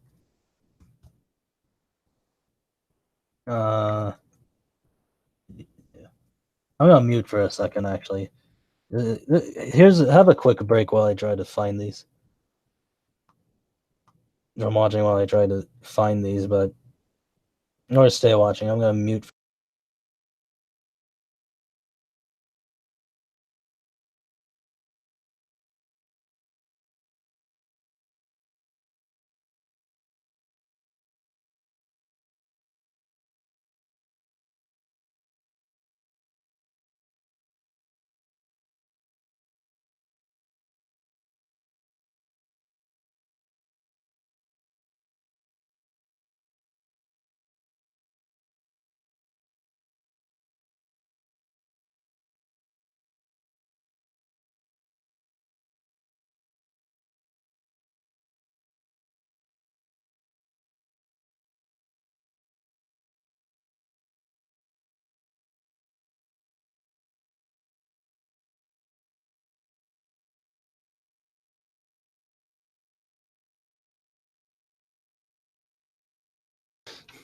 I'm gonna mute for a second actually. Have a quick break while I try to find these. I'm watching while I try to find these, but or stay watching. I'm gonna mute.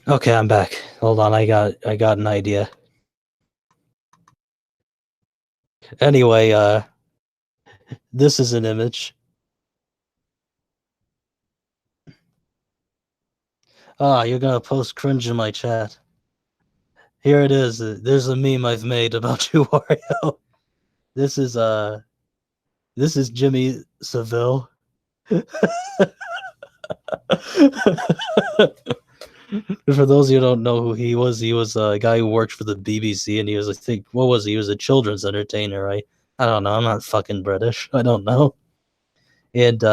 Okay, I'm back. Hold on, I got an idea. Anyway, this is an image. Ah, you're gonna post cringe in my chat. Here it is. There's a meme I've made about you, Wario. This is Jimmy Seville. For those of you who don't know who he was a guy who worked for the BBC, and he was, I think, what was he? He was a children's entertainer, right? I don't know. I'm not fucking British. I don't know. And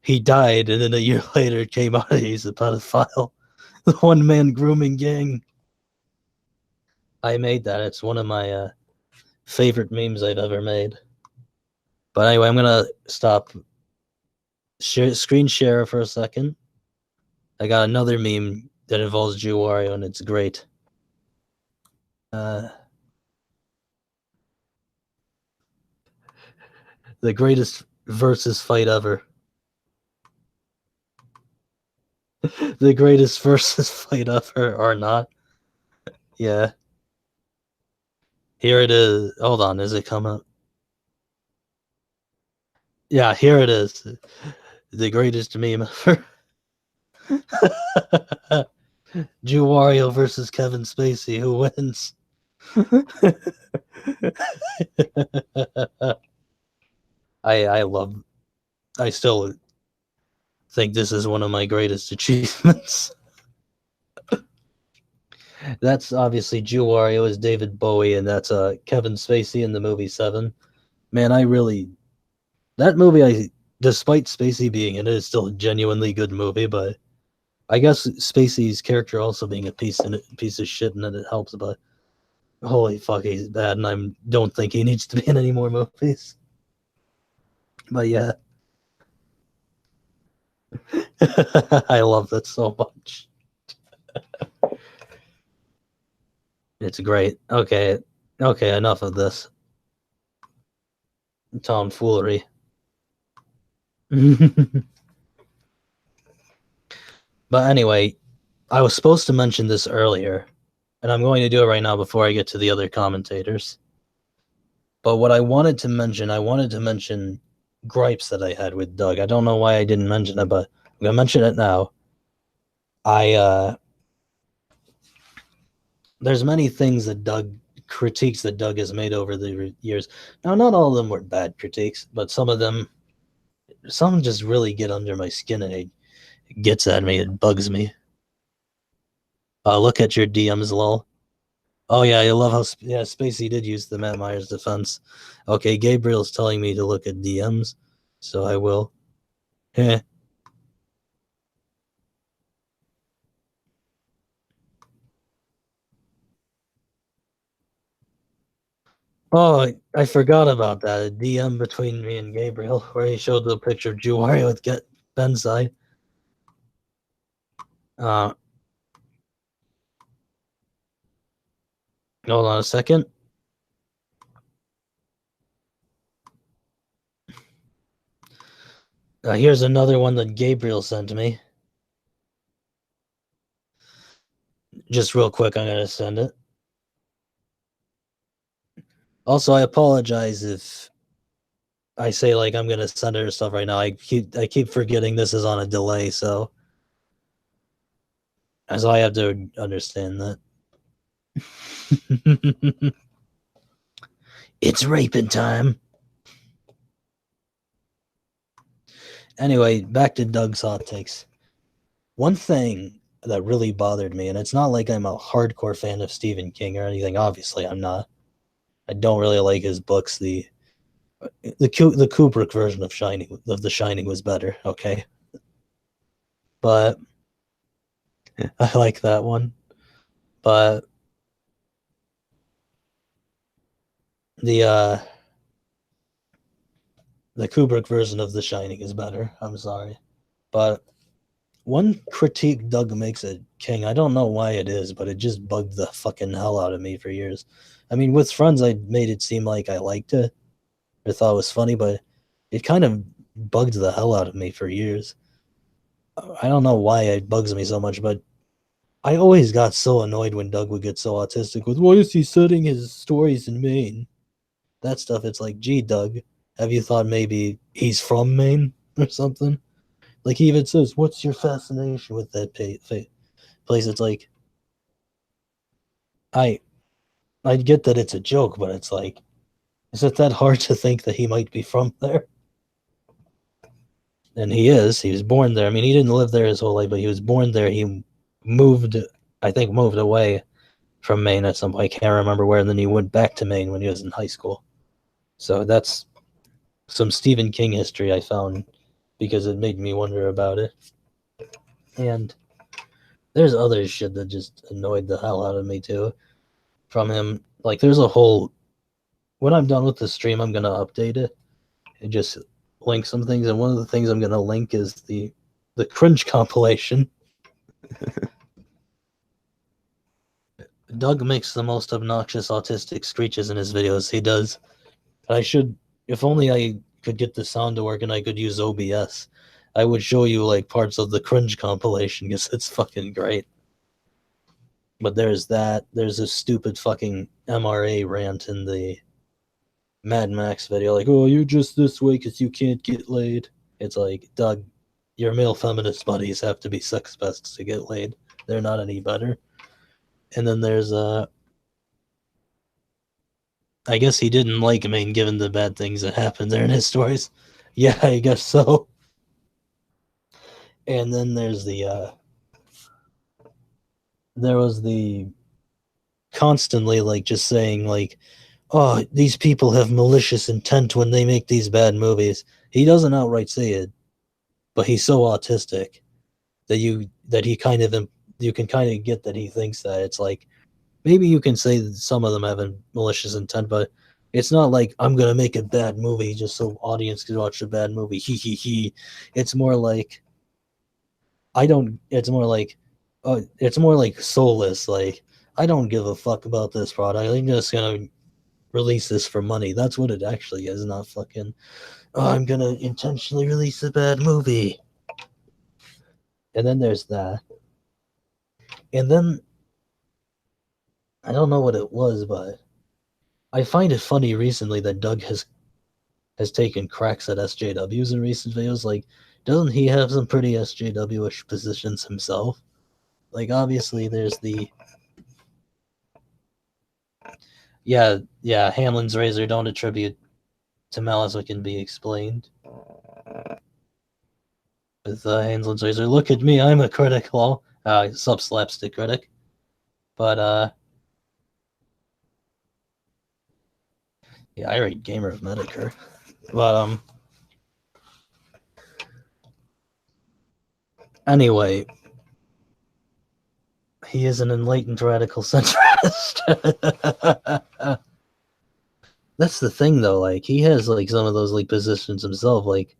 he died, and then a year later came out he's a pedophile. The one man grooming gang. I made that. It's one of my favorite memes I've ever made. But anyway, I'm gonna stop screen share for a second. I got another meme that involves Wario, and it's great. The greatest versus fight ever. The greatest versus fight ever, or not. Yeah. Here it is. Hold on, is it coming? Yeah, here it is. The greatest meme ever. Wario versus Kevin Spacey. Who wins? I still think this is one of my greatest achievements. That's obviously Wario is David Bowie, and that's Kevin Spacey in the movie Seven. Man, that movie, despite Spacey being in it, is still a genuinely good movie. But I guess Spacey's character also being a piece of shit in it helps. But holy fuck, he's bad, and I don't think he needs to be in any more movies. But yeah, I love that so much. It's great. Okay, enough of this tomfoolery. But anyway, I was supposed to mention this earlier, and I'm going to do it right now before I get to the other commentators. But what I wanted to mention gripes that I had with Doug. I don't know why I didn't mention it, but I'm gonna mention it now. There's many things that critiques that Doug has made over the years. Now, not all of them were bad critiques, but some just really get under my skin, and it gets at me. It bugs me. Look at your DMs, lol. Oh yeah, I love how Spacey did use the Matt Myers defense. Okay, Gabriel's telling me to look at DMs, so I will. Heh. Oh, I forgot about that. A DM between me and Gabriel, where he showed the picture of Wario with Ben's side. Hold on a second. Here's another one that Gabriel sent me. Just real quick, I'm gonna send it. Also, I apologize if I say like I'm gonna send her stuff right now. I keep forgetting this is on a delay, so I have to understand that. It's raping time. Anyway, back to Doug's hot takes. One thing that really bothered me, and it's not like I'm a hardcore fan of Stephen King or anything. Obviously, I'm not. I don't really like his books. The Kubrick version of The Shining was better. Okay, but I like that one. But the Kubrick version of The Shining is better. I'm sorry, but one critique Doug makes at King, I don't know why it is, but it just bugged the fucking hell out of me for years. I mean, with friends, I made it seem like I liked it or thought it was funny, but it kind of bugged the hell out of me for years. I don't know why it bugs me so much, but I always got so annoyed when Doug would get so autistic with, why is he setting his stories in Maine? That stuff, it's like, gee, Doug, have you thought maybe he's from Maine or something? Like, he even says, what's your fascination with that place? It's like, I I get that it's a joke, but it's like, is it that hard to think that he might be from there? And he is. He was born there. I mean, he didn't live there his whole life, but he was born there. He moved, I think, moved away from Maine at some point. I can't remember where. And then he went back to Maine when he was in high school. So that's some Stephen King history I found because it made me wonder about it. And there's other shit that just annoyed the hell out of me too from him. Like, there's a whole. When I'm done with the stream, I'm gonna update it and just link some things. And one of the things I'm gonna link is the cringe compilation. Doug makes the most obnoxious autistic screeches in his videos. He does. I should, if only I could get the sound to work and I could use OBS, I would show you like parts of the cringe compilation because it's fucking great. But there's that. There's a stupid fucking MRA rant in the Mad Max video, like, oh, you're just this way because you can't get laid. It's like, Doug, your male feminist buddies have to be sex pests to get laid. They're not any better. And then there's I guess he didn't like Maine given the bad things that happened there in his stories. Yeah, I guess so. And then there's there was the constantly like just saying like, oh, these people have malicious intent when they make these bad movies. He doesn't outright say it, but he's so autistic that he kind of you can kind of get that he thinks that. It's like, maybe you can say that some of them have a malicious intent, but it's not like, I'm gonna make a bad movie just so audience can watch a bad movie. He he he. It's more like, I don't. It's more like soulless. Like, I don't give a fuck about this product. I'm just gonna release this for money. That's what it actually is. Not fucking, oh, I'm gonna intentionally release a bad movie. And then there's that. And then I don't know what it was, but I find it funny recently that Doug has taken cracks at SJWs in recent videos. Like, doesn't he have some pretty SJW-ish positions himself? Like, obviously, there's the yeah, Hamlin's razor don't attribute to malice what can be explained. With Hamlin's razor, look at me, I'm a critic. Lol, sub slapstick critic. But yeah, I rate Gamer of Medicare. But anyway, he is an enlightened radical centrist. That's the thing, though. Like, he has like some of those like positions himself. Like,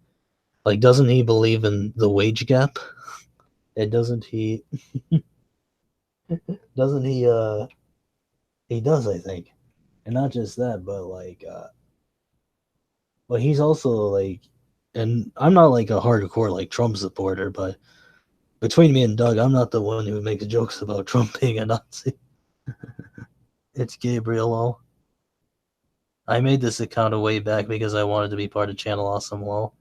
doesn't he believe in the wage gap? And doesn't he? Doesn't he? He does, I think, and not just that, but like, but he's also like, and I'm not like a hardcore like Trump supporter, but between me and Doug, I'm not the one who makes jokes about Trump being a Nazi. It's Gabriel. I made this account a way back because I wanted to be part of Channel Awesome Lol.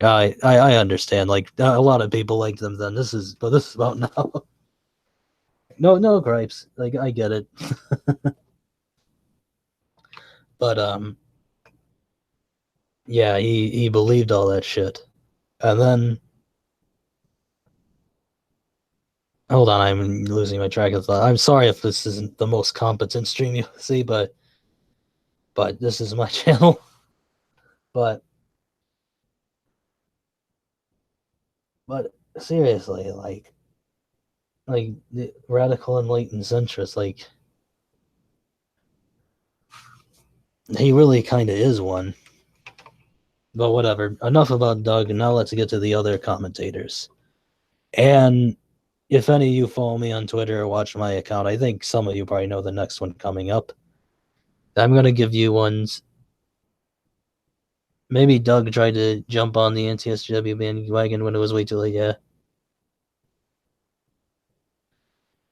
I understand. Like, a lot of people liked them then. This is about now. No gripes. Like, I get it. But yeah, he believed all that shit. And then, hold on, I'm losing my track of thought. I'm sorry if this isn't the most competent stream you see, but this is my channel. But seriously, like the radical enlightened centrist, like, he really kind of is one. But whatever. Enough about Doug, and now let's get to the other commentators. And if any of you follow me on Twitter or watch my account, I think some of you probably know the next one coming up. I'm going to give you ones. Maybe Doug tried to jump on the anti-SJW bandwagon when it was way too late, yeah.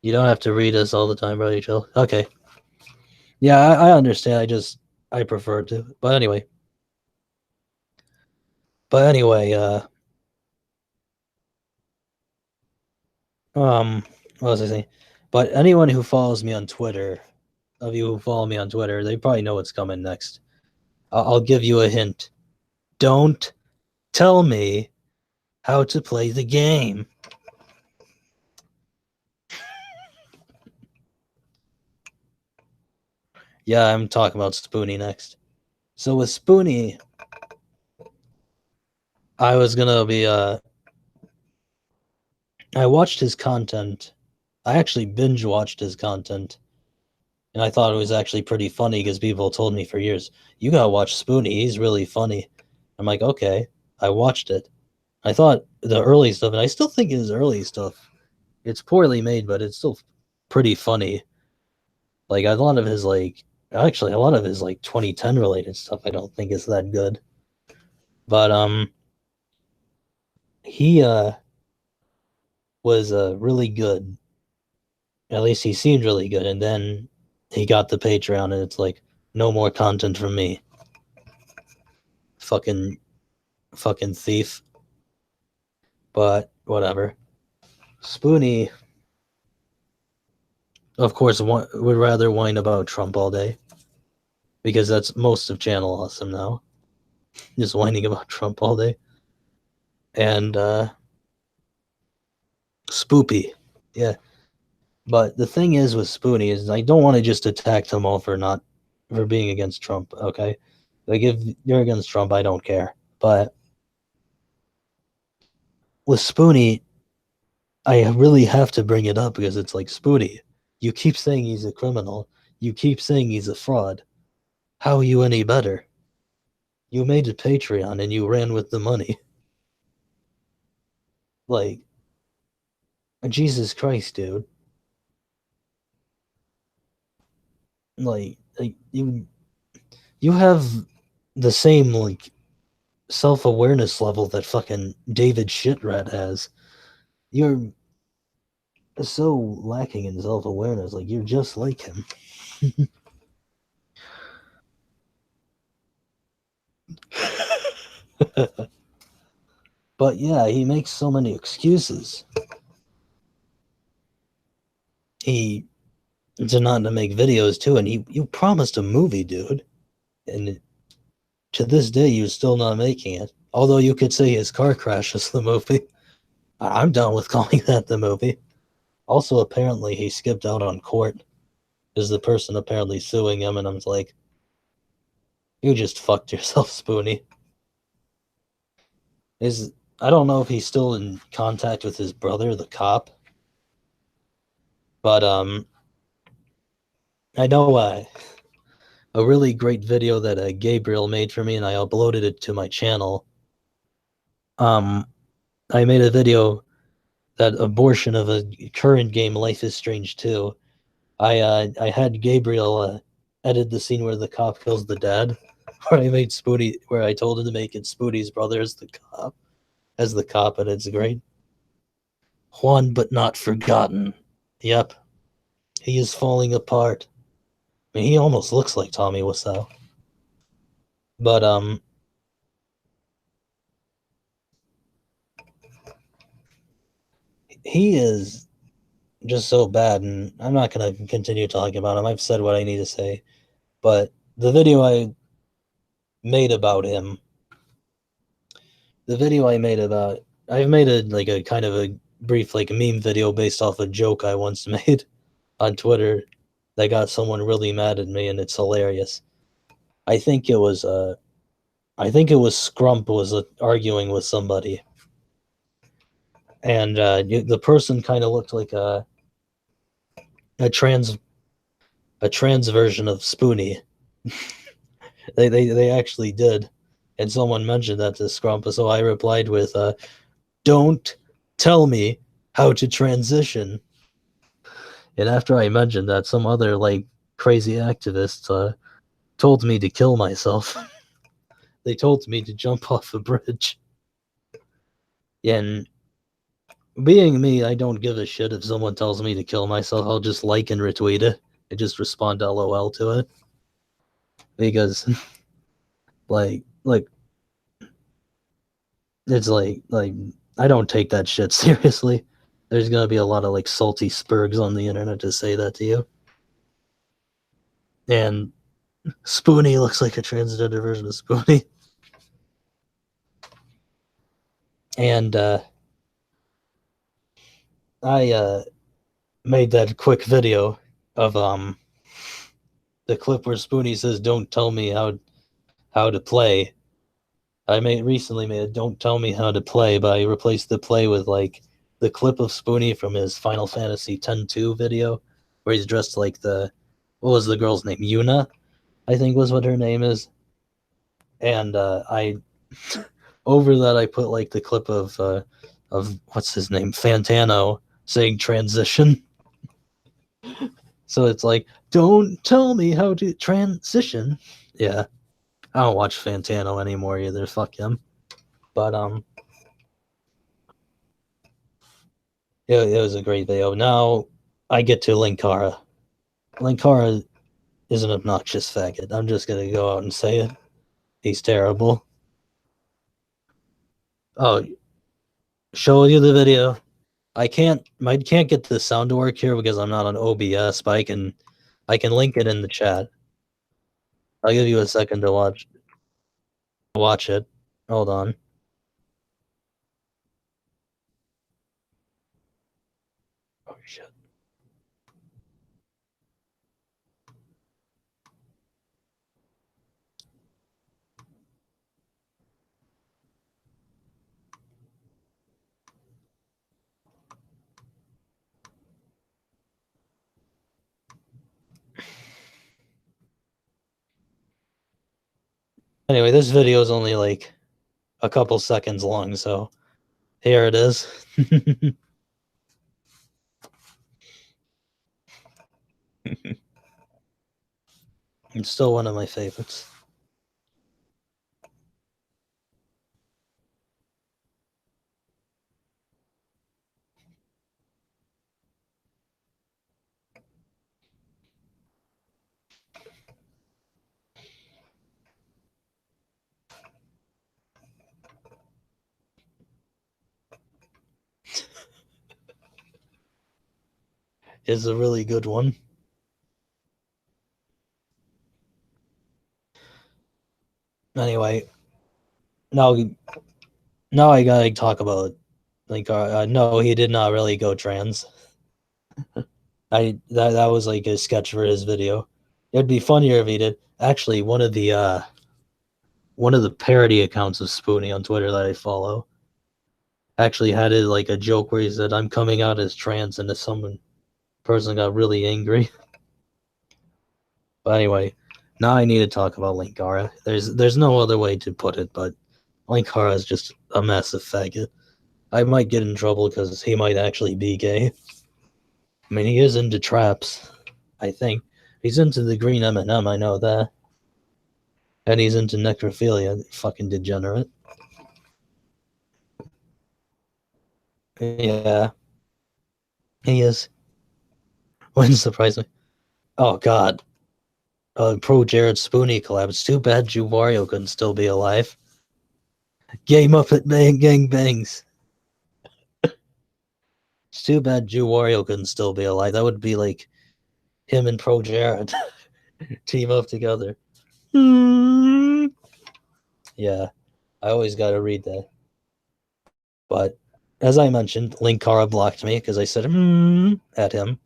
You don't have to read us all the time, brother. Chill. Okay. Yeah, I understand. I prefer to. But anyway. What was I saying? But anyone who follows me on Twitter, of you who follow me on Twitter, they probably know what's coming next. I'll give you a hint. Don't tell me how to play the game. Yeah, I'm talking about Spoonie next. So with Spoonie, I was gonna be I watched his content. I actually binge watched his content. And I thought it was actually pretty funny because people told me for years, you gotta watch Spoonie, he's really funny. I'm like, okay. I watched it. I thought the early stuff, and I still think his early stuff, it's poorly made, but it's still pretty funny. Like a lot of his actually a lot of his 2010 related stuff I don't think is that good. But he was really good. At least he seemed really good, and then he got the Patreon, and it's like no more content from me. Fucking thief. But whatever. Spoonie, of course, would rather whine about Trump all day because that's most of Channel Awesome now, just whining about Trump all day. And Spoopy, yeah. But the thing is with Spoonie is I don't want to just attack them all for being against Trump. Okay, like if you're against Trump, I don't care. But with Spoonie, I really have to bring it up because it's like Spoonie. You keep saying he's a criminal. You keep saying he's a fraud. How are you any better? You made a Patreon and you ran with the money. Like, Jesus Christ, dude. Like you have the same self-awareness level that fucking David Shitrat has. You're so lacking in self-awareness. Like you're just like him. But yeah, he makes so many excuses. He did not to make videos too, and you promised a movie, dude. And to this day, you're still not making it. Although you could say his car crash is the movie. I'm done with calling that the movie. Also, apparently, he skipped out on court. Is the person apparently suing him, and I'm like, you just fucked yourself, Spoonie. I don't know if he's still in contact with his brother, the cop, but I know a really great video that Gabriel made for me, and I uploaded it to my channel. I made a video that abortion of a current game, Life is Strange 2. I had Gabriel edit the scene where the cop kills the dad, where I told him to make it Spootie's brother as the cop, and it's great. Juan but not forgotten. Yep, he is falling apart. I mean, he almost looks like Tommy Wiseau. But he is just so bad, and I'm not gonna continue talking about him. I've said what I need to say. But the video I made about him, I've made a kind of a brief meme video based off a joke I once made on Twitter that got someone really mad at me, and it's hilarious. I think it was Scrump was arguing with somebody, and the person kind of looked like a trans version of Spoonie. They actually did, and someone mentioned that to Scrump, so I replied with, "Don't tell me how to transition." And after I mentioned that, some other crazy activists told me to kill myself. They told me to jump off a bridge. And being me, I don't give a shit if someone tells me to kill myself. I'll just like and retweet it. I just respond LOL to it. Because like it's like I don't take that shit seriously. There's gonna be a lot of like salty spurgs on the internet to say that to you. And Spoonie looks like a transgender version of Spoonie. And I made that quick video of the clip where Spoonie says, "Don't tell me how to play." I recently made a "Don't tell me how to play," but I replaced the play with like the clip of Spoonie from his Final Fantasy X-2 video, where he's dressed like what was the girl's name? Yuna, I think was what her name is. And I over that I put like the clip of what's his name, Fantano, saying transition. So it's like, don't tell me how to transition. Yeah, I don't watch Fantano anymore either. Fuck him. But it was a great video. Now I get to Linkara. Linkara is an obnoxious faggot. I'm just gonna go out and say it. He's terrible. Oh, show you the video. I can't get the sound to work here because I'm not on OBS, but I can link it in the chat. I'll give you a second to watch it. Hold on. Oh shit. Anyway, this video is only like a couple seconds long, so here it is. It's still one of my favorites. It's a really good one. Anyway, now I gotta talk about like no, he did not really go trans. That was like a sketch for his video. It'd be funnier if he did. Actually, one of the parody accounts of Spoonie on Twitter that I follow actually had it like a joke where he said, "I'm coming out as trans," and some person got really angry. But anyway, now I need to talk about Linkara. There's no other way to put it, but Linkara is just a massive faggot. I might get in trouble because he might actually be gay. I mean, he is into traps, I think. He's into the green M&M, I know that. And he's into necrophilia, fucking degenerate. Yeah, he is. Wouldn't surprise me. Oh, God. Pro Jared Spoonie collab. It's too bad Juwario couldn't still be alive. Gay Muppet Bang Gang Bangs. It's too bad Juwario couldn't still be alive. That would be like him and Pro Jared team up together. Yeah, I always gotta read that. But as I mentioned, Linkara blocked me because I said at him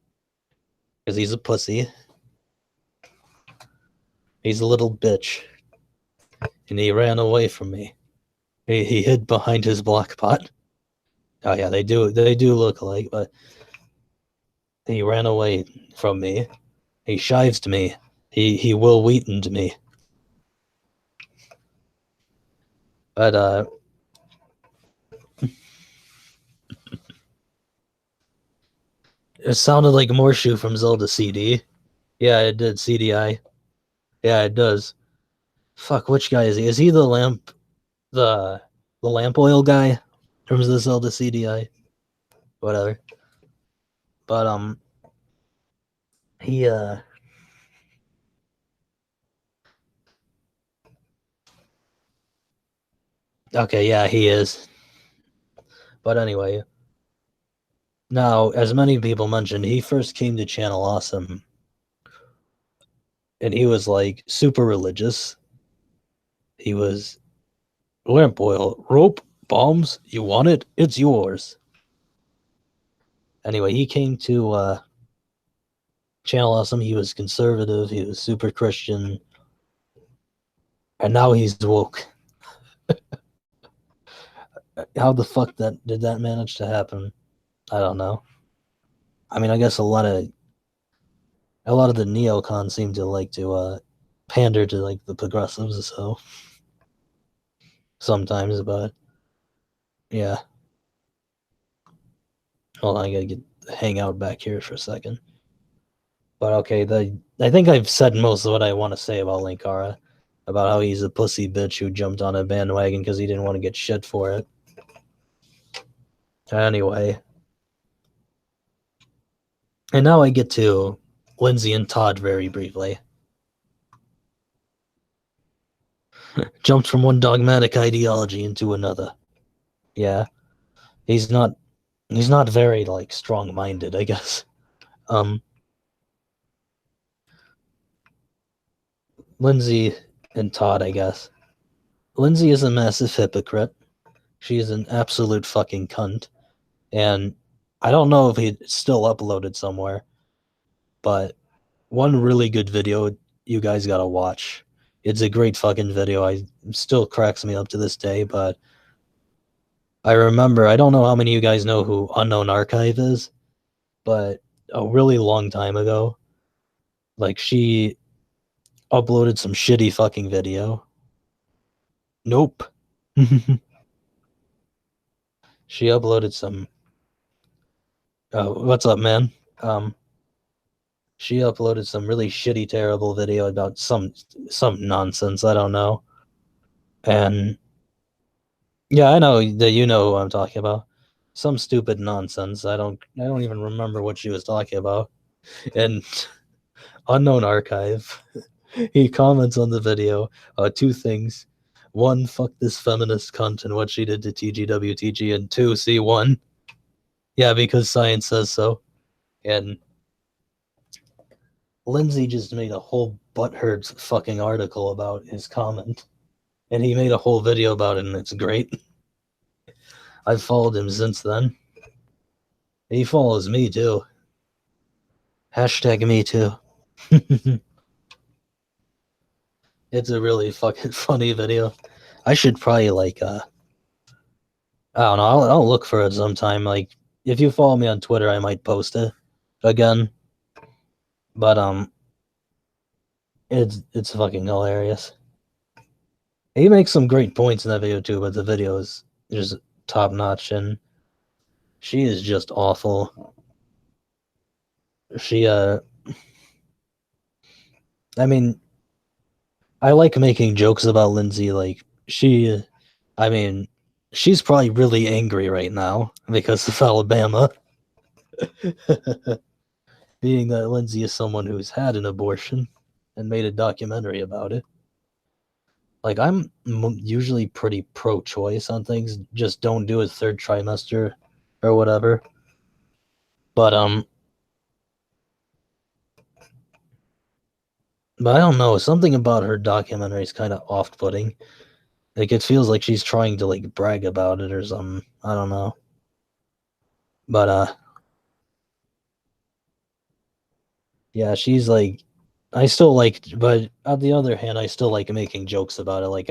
because he's a pussy. He's a little bitch, and he ran away from me. He hid behind his block pot. Oh yeah, they do look alike, but he ran away from me. He shives to me. He Will Wheatoned me. But it sounded like Morshu from Zelda CD. Yeah, it did. CDI. Yeah, it does. Fuck, which guy is he? Is he the lamp oil guy from the Zelda CDI? whatever. But he okay, yeah, he is. But anyway, now as many people mentioned, he first came to Channel Awesome, and he was like super religious. He was lamp oil, rope, bombs. You want it? It's yours. Anyway, he came to Channel Awesome. He was conservative. He was super Christian, and now he's woke. How the fuck did that manage to happen? I don't know. I mean, I guess a lot of the neocons seem to like to pander to like the progressives, so sometimes, but yeah. Hold on, I gotta hang out back here for a second. But okay, I think I've said most of what I want to say about Linkara, about how he's a pussy bitch who jumped on a bandwagon because he didn't want to get shit for it. Anyway, and now I get to Lindsay and Todd very briefly. Jumped from one dogmatic ideology into another. Yeah, he's not very like strong-minded, I guess. Lindsay and Todd, I guess. Lindsay is a massive hypocrite. She is an absolute fucking cunt. And I don't know if he's still uploaded somewhere, but one really good video you guys gotta watch. It's a great fucking video. I still cracks me up to this day, but I remember, I don't know how many of you guys know who Unknown Archive is, but a really long time ago, like she uploaded some shitty fucking video. Nope. She uploaded some what's up, man? She uploaded some really shitty, terrible video about some nonsense. I don't know. And yeah, I know that you know who I'm talking about. Some stupid nonsense. I don't even remember what she was talking about. And Unknown Archive, he comments on the video, two things. One, fuck this feminist cunt and what she did to TGWTG, and two, C1. Yeah, because science says so. And Lindsay just made a whole butthurt fucking article about his comment. And he made a whole video about it, and it's great. I've followed him since then. He follows me too. Hashtag me too. It's a really fucking funny video. I should probably like I don't know, I'll look for it sometime. Like if you follow me on Twitter, I might post it again. But it's fucking hilarious. He makes some great points in that video too, but the video is just top notch, and she is just awful. She I mean, I like making jokes about Lindsay. Like I mean, she's probably really angry right now because of Alabama. Being that Lindsay is someone who's had an abortion and made a documentary about it. Like, I'm usually pretty pro-choice on things. Just don't do a third trimester or whatever. But I don't know. Something about her documentary is kind of off-putting. Like, it feels like she's trying to like brag about it or something. I don't know. But yeah, she's like, I still like, but on the other hand, I still like making jokes about it. Like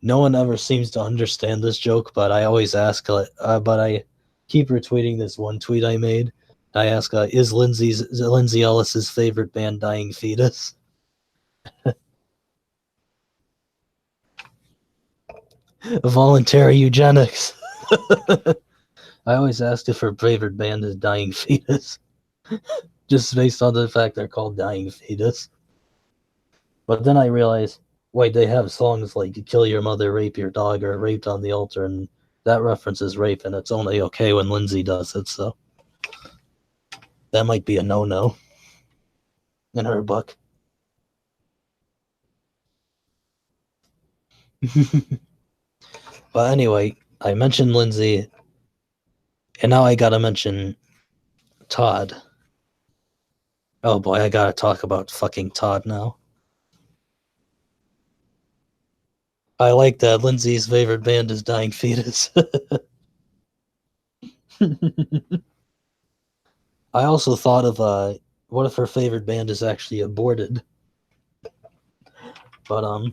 no one ever seems to understand this joke, but I always ask, but I keep retweeting this one tweet I made. I ask, is Lindsay Ellis's favorite band Dying Fetus? Voluntary eugenics. I always ask if her favorite band is Dying Fetus, just based on the fact they're called Dying Fetus. But then I realize, wait, they have songs like "Kill Your Mother, Rape Your Dog," or "Raped on the Altar," and that reference is rape, and it's only okay when Lindsay does it. So that might be a no-no in her book. But anyway, I mentioned Lindsay, and now I gotta mention Todd. Oh boy, I gotta talk about fucking Todd now. I like that Lindsay's favorite band is Dying Fetus. I also thought of what if her favorite band is actually Aborted? But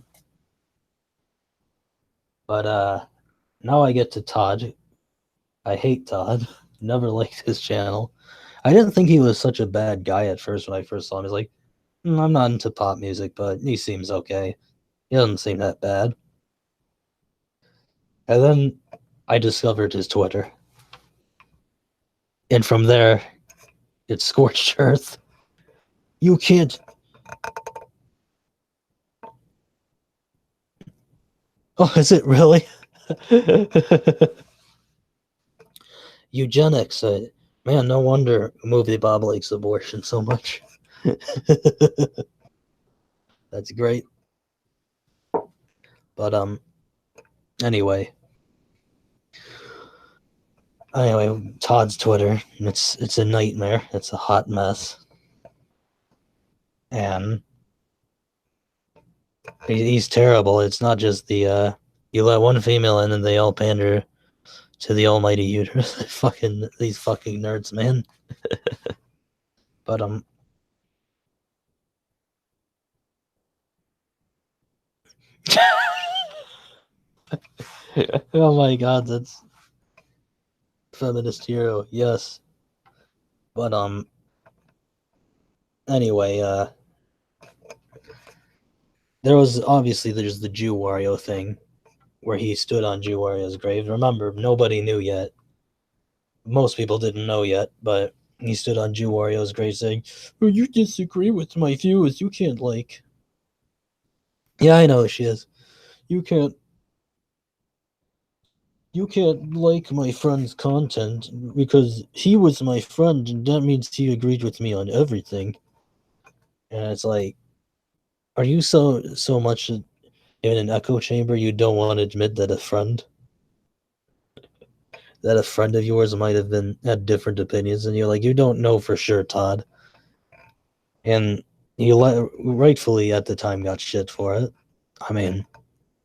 now I get to Todd. I hate Todd. Never liked his channel. I didn't think he was such a bad guy at first when I first saw him. He's like, I'm not into pop music, but he seems okay. He doesn't seem that bad. And then I discovered his Twitter. And from there, it's scorched earth. You can't. Oh, is it really? Eugenics. Man, no wonder Movie Bob likes abortion so much. That's great. But anyway. Anyway, Todd's Twitter. It's a nightmare. It's a hot mess. And he's terrible. It's not just the you let one female in and they all pander to the almighty uterus. Fucking these fucking nerds, man. But oh my god, that's feminist hero. Yes. But anyway, there's the Jew Wario thing where he stood on Jew Wario's grave. Remember, nobody knew yet. Most people didn't know yet, but he stood on Jew Wario's grave saying, "Oh, you disagree with my views. You can't like." Yeah, I know she is. You can't. You can't like my friend's content because he was my friend, and that means he agreed with me on everything. And it's like, are you so much in an echo chamber you don't want to admit that a friend of yours might have been had different opinions, and you're like, you don't know for sure, Todd. And he rightfully at the time got shit for it. I mean,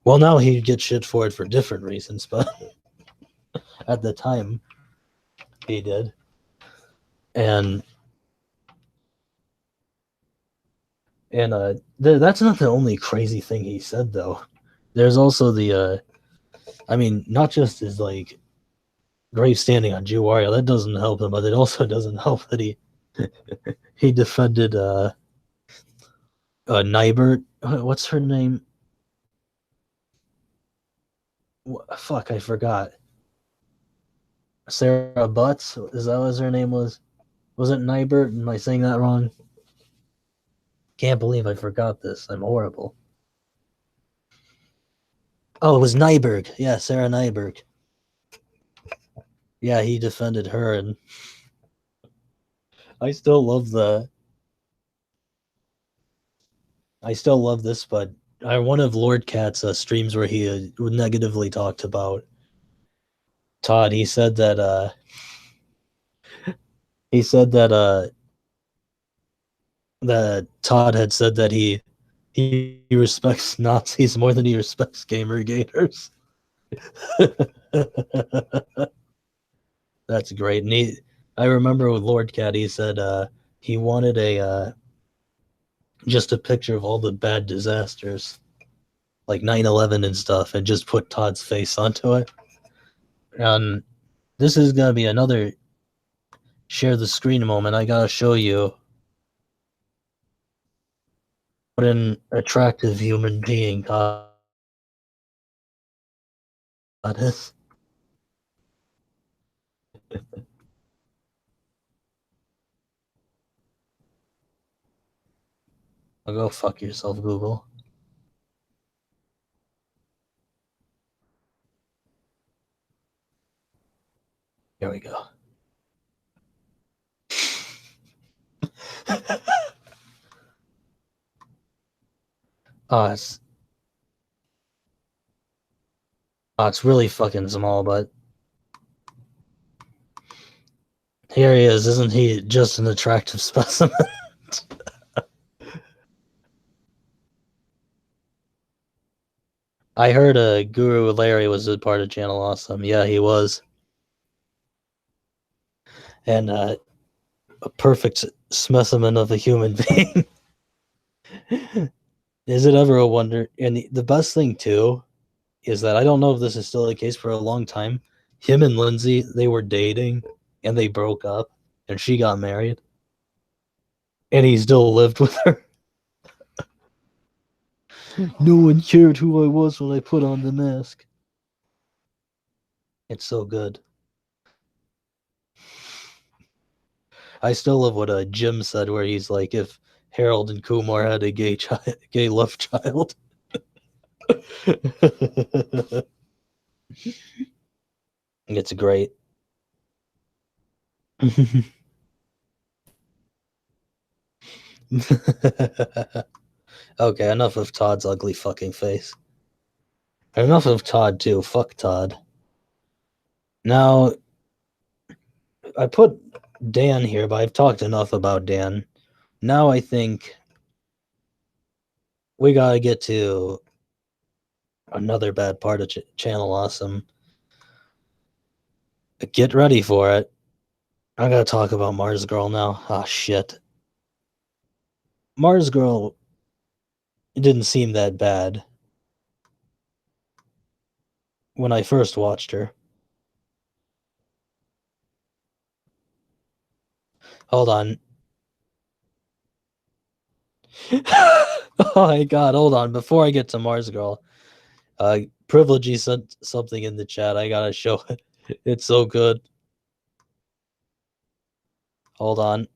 well, now he gets shit for it for different reasons, but at the time he did. And that's not the only crazy thing he said though. There's also I mean, not just his like grave standing on Jew Wario, that doesn't help him, but it also doesn't help that he defended Nybert. What's her name? Fuck, I forgot. Sarah Butts. Is that what her name was? Was it Nybert? Am I saying that wrong? Can't believe I forgot this. I'm horrible. Oh, it was Nyberg. Yeah, Sarah Nyberg. Yeah, he defended her, and I still love the. I still love this, but one of Lord Cat's streams where he negatively talked about Todd. He said that Todd had said that he respects Nazis more than he respects gamer gators. That's great. And I remember with Lord Cat, he said he wanted just a picture of all the bad disasters, like 9/11 and stuff, and just put Todd's face onto it. And this is gonna be another share the screen moment. I gotta show you what an attractive human being Todd is. I'll go fuck yourself, Google. There we go. It's it's really fucking small, but here he is. Isn't he just an attractive specimen? I heard Guru Larry was a part of Channel Awesome. Yeah, he was. And a perfect specimen of a human being. Is it ever a wonder? And the best thing, too, is that I don't know if this is still the case for a long time. Him and Lindsay, they were dating and they broke up and she got married. And he still lived with her. No one cared who I was when I put on the mask. It's so good. I still love what Jim said, where he's like, if Harold and Kumar had a gay love child. It's great. Okay, enough of Todd's ugly fucking face. Enough of Todd, too. Fuck Todd. Now, I put Dan here, but I've talked enough about Dan. Now I think we gotta get to another bad part of Channel Awesome. Get ready for it. I gotta talk about Mars Girl now. Ah, shit. Mars Girl didn't seem that bad when I first watched her. Hold on. Oh my god, hold on. Before I get to Mars Girl, Privilegey sent something in the chat. I gotta show it. It's so good. Hold on.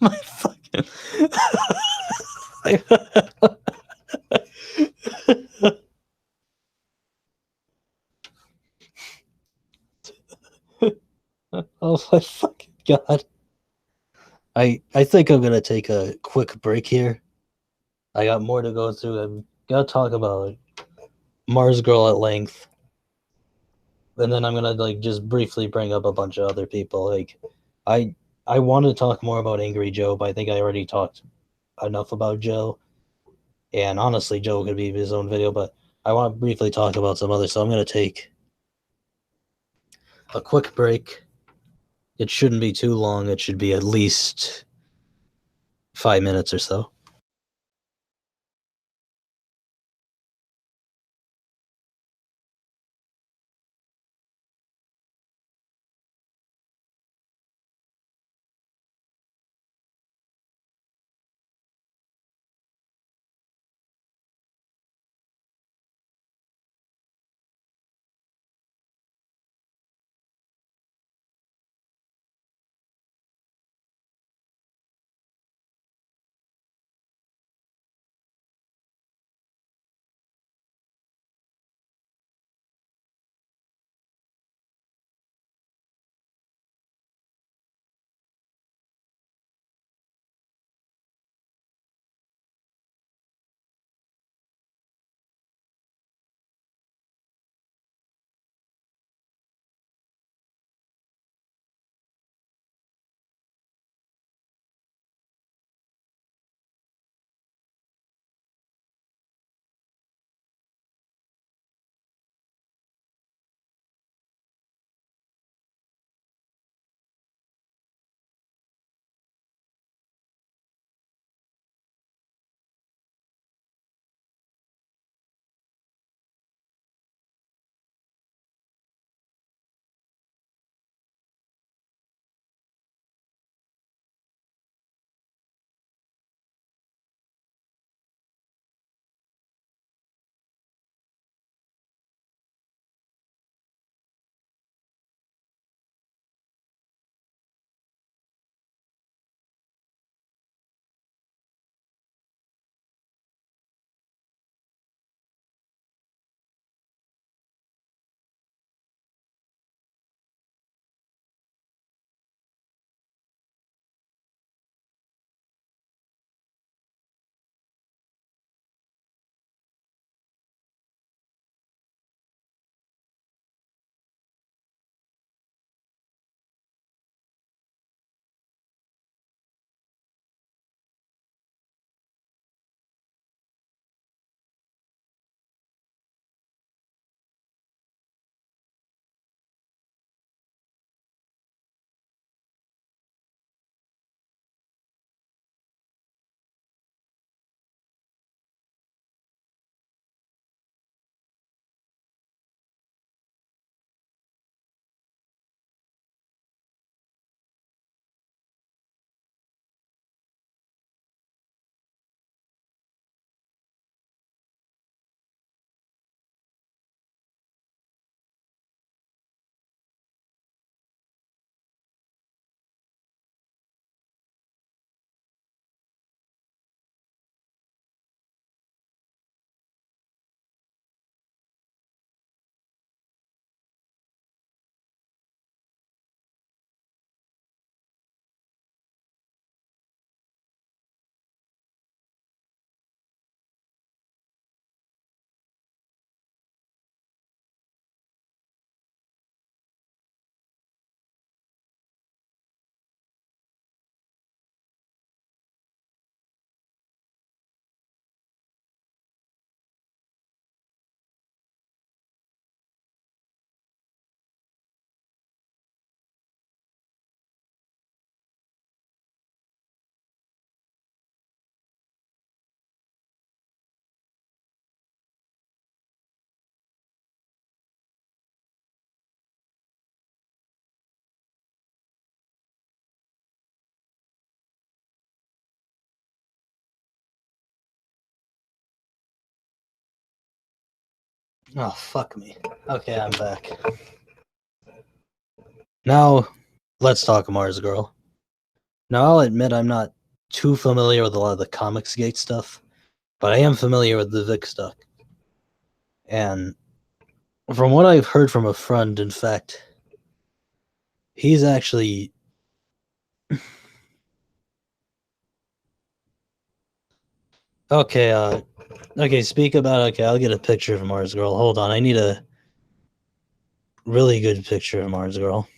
My fucking. Oh my fucking god. I think I'm gonna take a quick break here. I got more to go through. I'm gonna talk about Mars Girl at length. And then I'm gonna like just briefly bring up a bunch of other people. Like I I want to talk more about Angry Joe, but I think I already talked enough about Joe. And honestly, Joe could be his own video, but I want to briefly talk about some others. So I'm gonna take a quick break. It shouldn't be too long. It should be at least 5 minutes or so. Oh, fuck me. Okay, I'm back. Now, let's talk Mars Girl. Now, I'll admit I'm not too familiar with a lot of the Comics Gate stuff, but I am familiar with the Vic stuff. And from what I've heard from a friend, in fact, he's actually. Okay, okay, speak about. Okay, I'll get a picture of Mars Girl. Hold on, I need a really good picture of Mars Girl.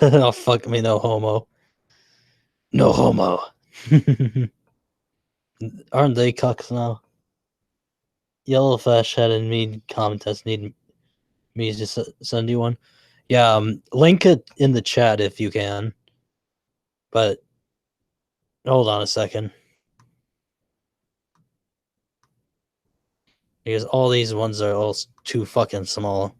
Oh, fuck me, no homo. No homo. Aren't they cucks now? Yellowfish had a mean contest. Need me to send you one? Yeah, link it in the chat if you can. But hold on a second. Because all these ones are all too fucking small.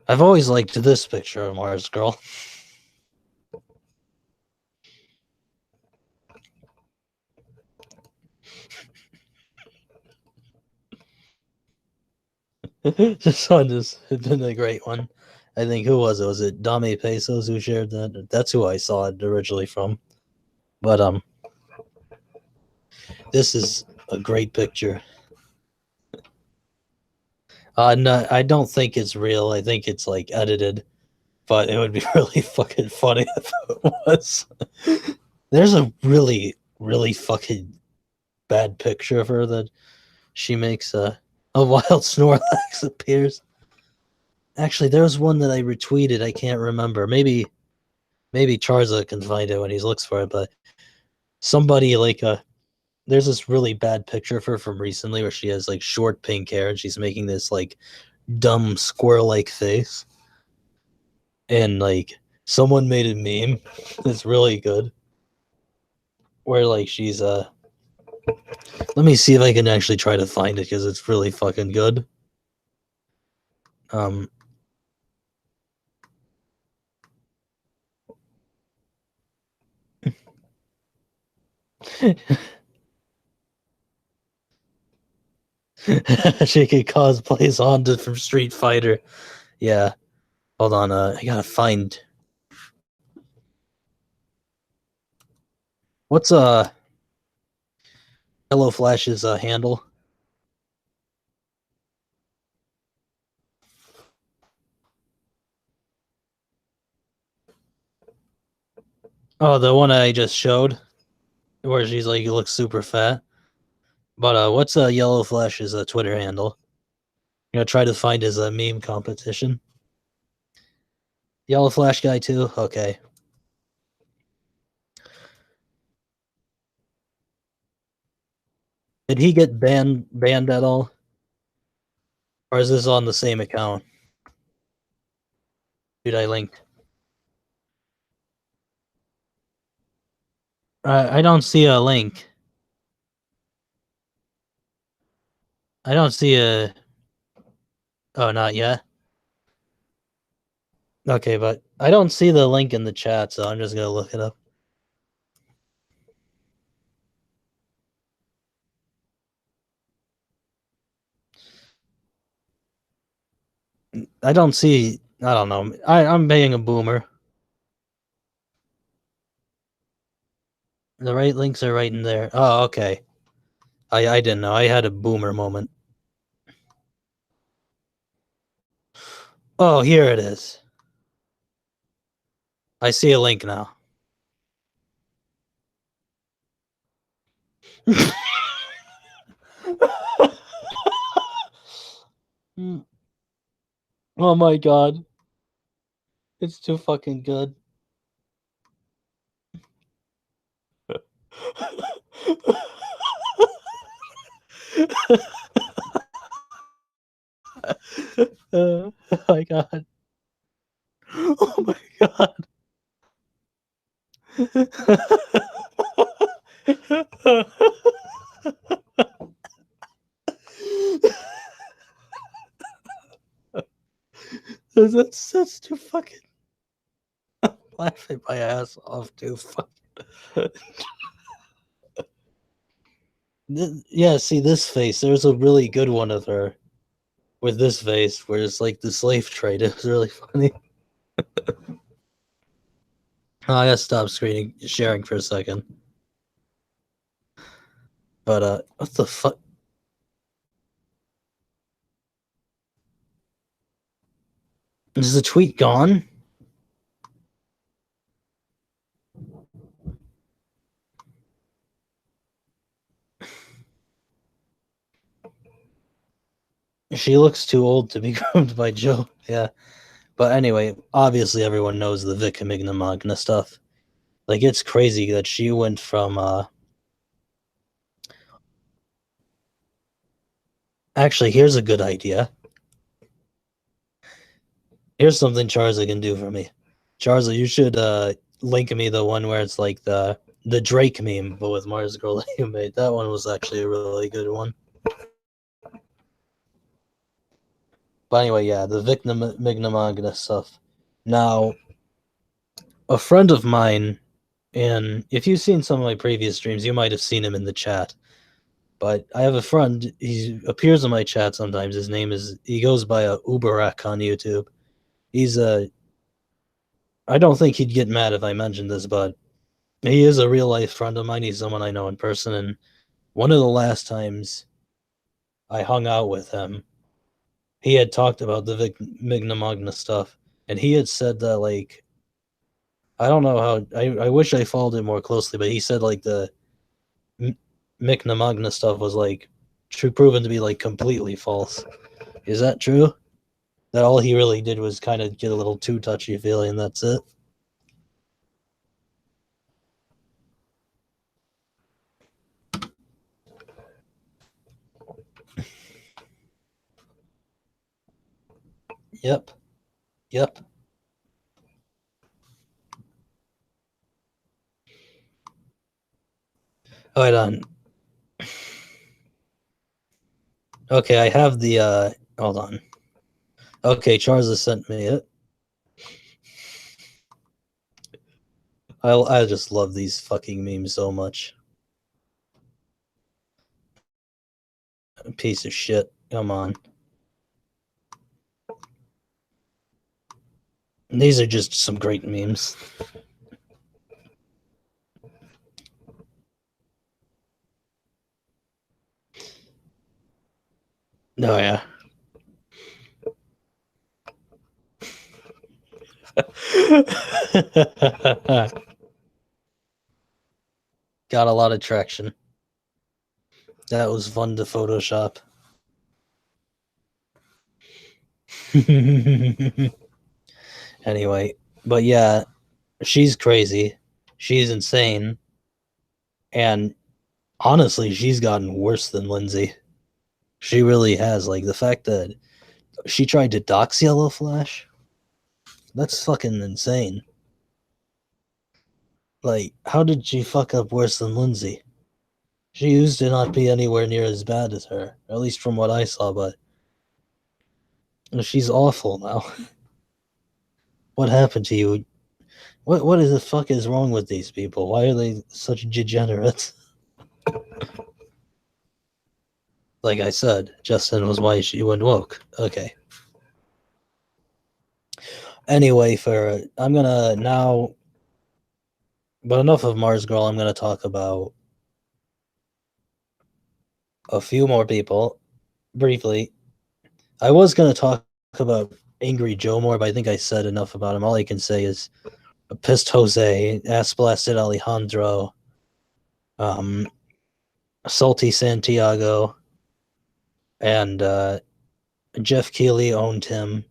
I've always liked this picture of Mars Girl. This one has been a great one. I think who was it? Was it Dame Pesos who shared that? That's who I saw it originally from. But this is a great picture. No, I don't think it's real. I think it's like edited. But it would be really fucking funny if it was. There's a really, really fucking bad picture of her that she makes a wild Snorlax appears. Actually, there's one that I retweeted. I can't remember. Maybe Charza can find it when he looks for it. But somebody like there's this really bad picture of her from recently where she has like short pink hair and she's making this like dumb squirrel-like face. And like someone made a meme that's really good where like she's let me see if I can actually try to find it because it's really fucking good. Um she could cosplays Honda from Street Fighter. Yeah. Hold on, I gotta find what's Hello Flash's handle. Oh, the one I just showed, where she's like looks super fat. But what's Yellow Flash's Twitter handle? You know, try to find his meme competition. Yellow Flash guy too. Okay. Did he get banned at all, or is this on the same account? Dude, I linked. I don't see a link. I don't see a. Oh, not yet. Okay, but I don't see the link in the chat, so I'm just gonna look it up. I don't see. I don't know. I'm being a boomer. The right links are right in there. Oh, okay. I didn't know. I had a boomer moment. Oh, here it is. I see a link now. Oh my god. It's too fucking good. Oh my god. Oh my god. That's too fucking. I'm laughing my ass off, too. Fucking. Yeah, see this face. There's a really good one of her with this face, where it's like the slave trade. It was really funny. Oh, I gotta stop sharing for a second. But what the fuck? Is the tweet gone? She looks too old to be groomed by Joe. Yeah. But anyway, obviously everyone knows the Vic Magna stuff. Like, it's crazy that she went from actually, here's a good idea. Here's something Charza can do for me. Charza, you should link me the one where it's like the Drake meme, but with Mars Girl that you made. That one was actually a really good one. But anyway, yeah, the Vic Magna stuff. Now, a friend of mine, and if you've seen some of my previous streams, you might have seen him in the chat. But I have a friend, he appears in my chat sometimes. He goes by a Uberak on YouTube. He's a, I don't think he'd get mad if I mentioned this, but he is a real life friend of mine. He's someone I know in person. And one of the last times I hung out with him, he had talked about the Migna Magna stuff. And he had said that, like, I don't know how, I wish I followed it more closely, but he said, like, the Migna Magna stuff was, like, proven to be, like, completely false. Is that true? That all he really did was kind of get a little too touchy-feely, and that's it? Yep. Yep. Hold on. Okay, I have the, hold on. Okay, Charles has sent me it. I just love these fucking memes so much. Piece of shit. Come on. These are just some great memes. Oh, yeah. Got a lot of traction. That was fun to Photoshop. Anyway, but yeah, she's crazy. She's insane. And honestly, she's gotten worse than Lindsay. She really has. Like, the fact that she tried to dox Yellow Flash, that's fucking insane. Like, how did she fuck up worse than Lindsay? She used to not be anywhere near as bad as her, at least from what I saw, but she's awful now. What happened to you? What the fuck is wrong with these people? Why are they such degenerates? Like I said, Justin was why she went woke. Okay. Anyway, I'm gonna now, but enough of Mars Girl. I'm gonna talk about a few more people briefly. I was gonna talk about Angry Joe more, but I think I said enough about him. All I can say is Pissed Jose, Ass Blasted Alejandro, um, Salty Santiago, and Jeff Keighley owned him.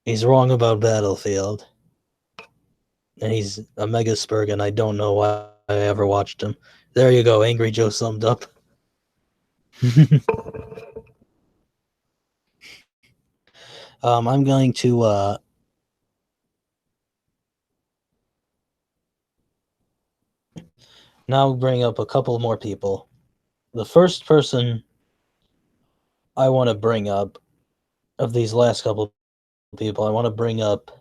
He's wrong about Battlefield. And he's a mega spurg, and I don't know why I ever watched him. There you go, Angry Joe summed up. I'm going to now bring up a couple more people. The first person I want to bring up of these last couple people, I want to bring up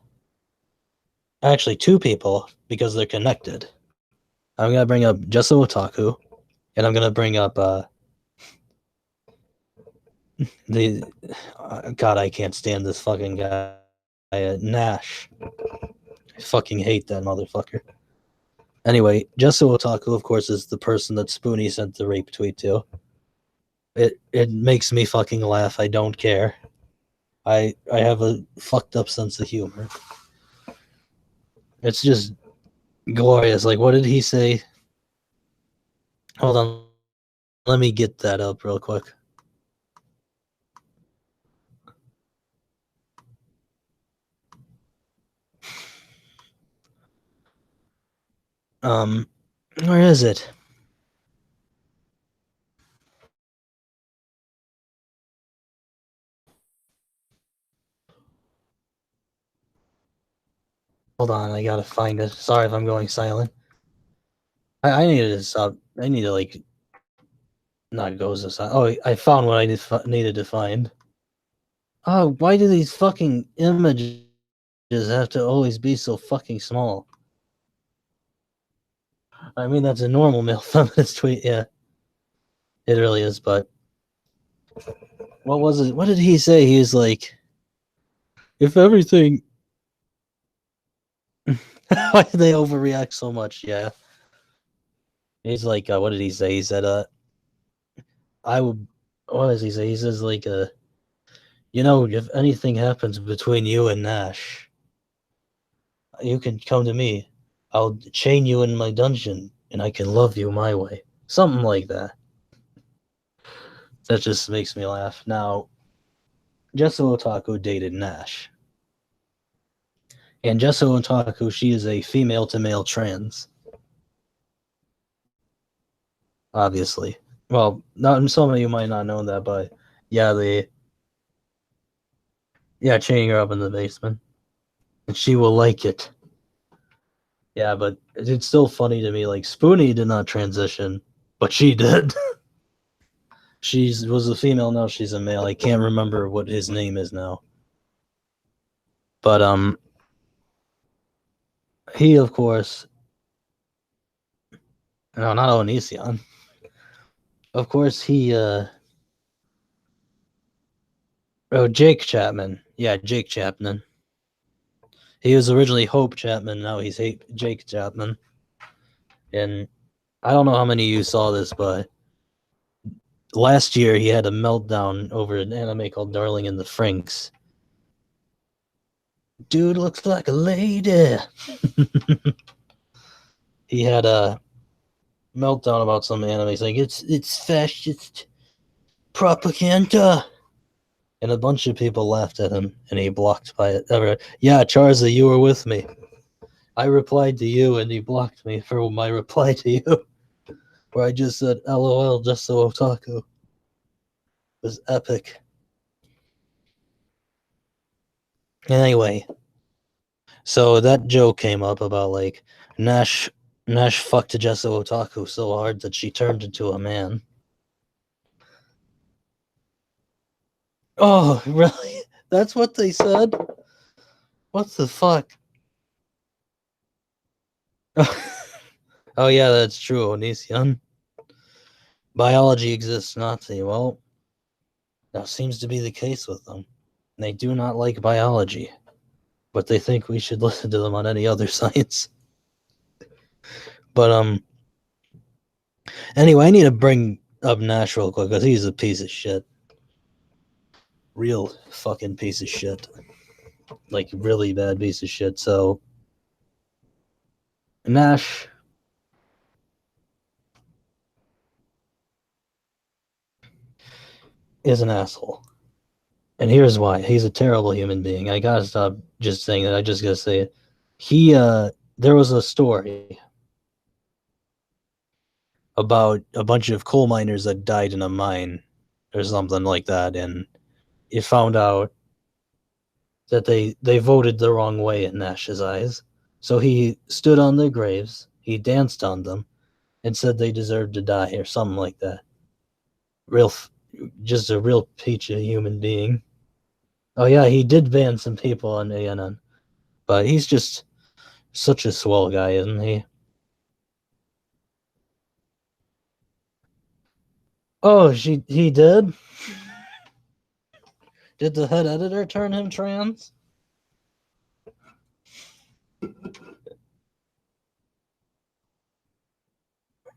actually two people because they're connected. I'm gonna bring up Jesso Otaku, and I'm gonna bring up the God. I can't stand this fucking guy, Nash. I fucking hate that motherfucker. Anyway, Jesso Otaku, of course, is the person that Spoonie sent the rape tweet to. It makes me fucking laugh. I don't care. I have a fucked up sense of humor. It's just glorious. Like, what did he say? Hold on. Let me get that up real quick. Where is it? Hold on, I gotta find it. Sorry if I'm going silent. I need to stop. I need to, like, not go so silent. Oh, I found what I needed to find. Oh, why do these fucking images have to always be so fucking small? I mean, that's a normal male feminist tweet, yeah. It really is, but what was it? What did he say? He was like, if everything. Why did they overreact so much? Yeah. He's like, what did he say? He said, I would. What does he say? He says, like, if anything happens between you and Nash, you can come to me. I'll chain you in my dungeon, and I can love you my way. Something like that. That just makes me laugh. Now, Jesso Otaku dated Nash. And Jesso Otaku, she is a female to male trans. Obviously. Well, not some of you might not know that, but yeah, chaining her up in the basement. And she will like it. Yeah, but it's still funny to me. Like, Spoonie did not transition, but she did. She was a female, now she's a male. I can't remember what his name is now. But he, of course, no, not Onision. Of course, Jake Chapman. Yeah, Jake Chapman. He was originally Hope Chapman. Now he's Jake Chapman. And I don't know how many of you saw this, but last year he had a meltdown over an anime called Darling in the Franxx. Dude looks like a lady. He had a meltdown about some anime, saying it's fascist propaganda, and a bunch of people laughed at him, and he blocked by it. Yeah, Charza, you were with me. I replied to you, and he blocked me for my reply to you, where I just said "LOL" just so otaku. It was epic. Anyway, so that joke came up about, like, Nash fucked Jesso Otaku so hard that she turned into a man. Oh, really? That's what they said? What the fuck? Oh yeah, that's true, Onision. Biology exists, Nazi. Well, that seems to be the case with them. They do not like biology, but they think we should listen to them on any other science. But anyway, I need to bring up Nash real quick because he's a piece of shit. Real fucking piece of shit. Like, really bad piece of shit. So Nash is an asshole. And here's why. He's a terrible human being. I gotta stop just saying that. I just gotta say it. There was a story about a bunch of coal miners that died in a mine or something like that, and it found out that they voted the wrong way in Nash's eyes. So he stood on their graves, he danced on them, and said they deserved to die or something like that. Just a real peach of human being. Oh yeah, he did ban some people on ANN, but he's just such a swell guy, isn't he? Oh, he did. Did the head editor turn him trans?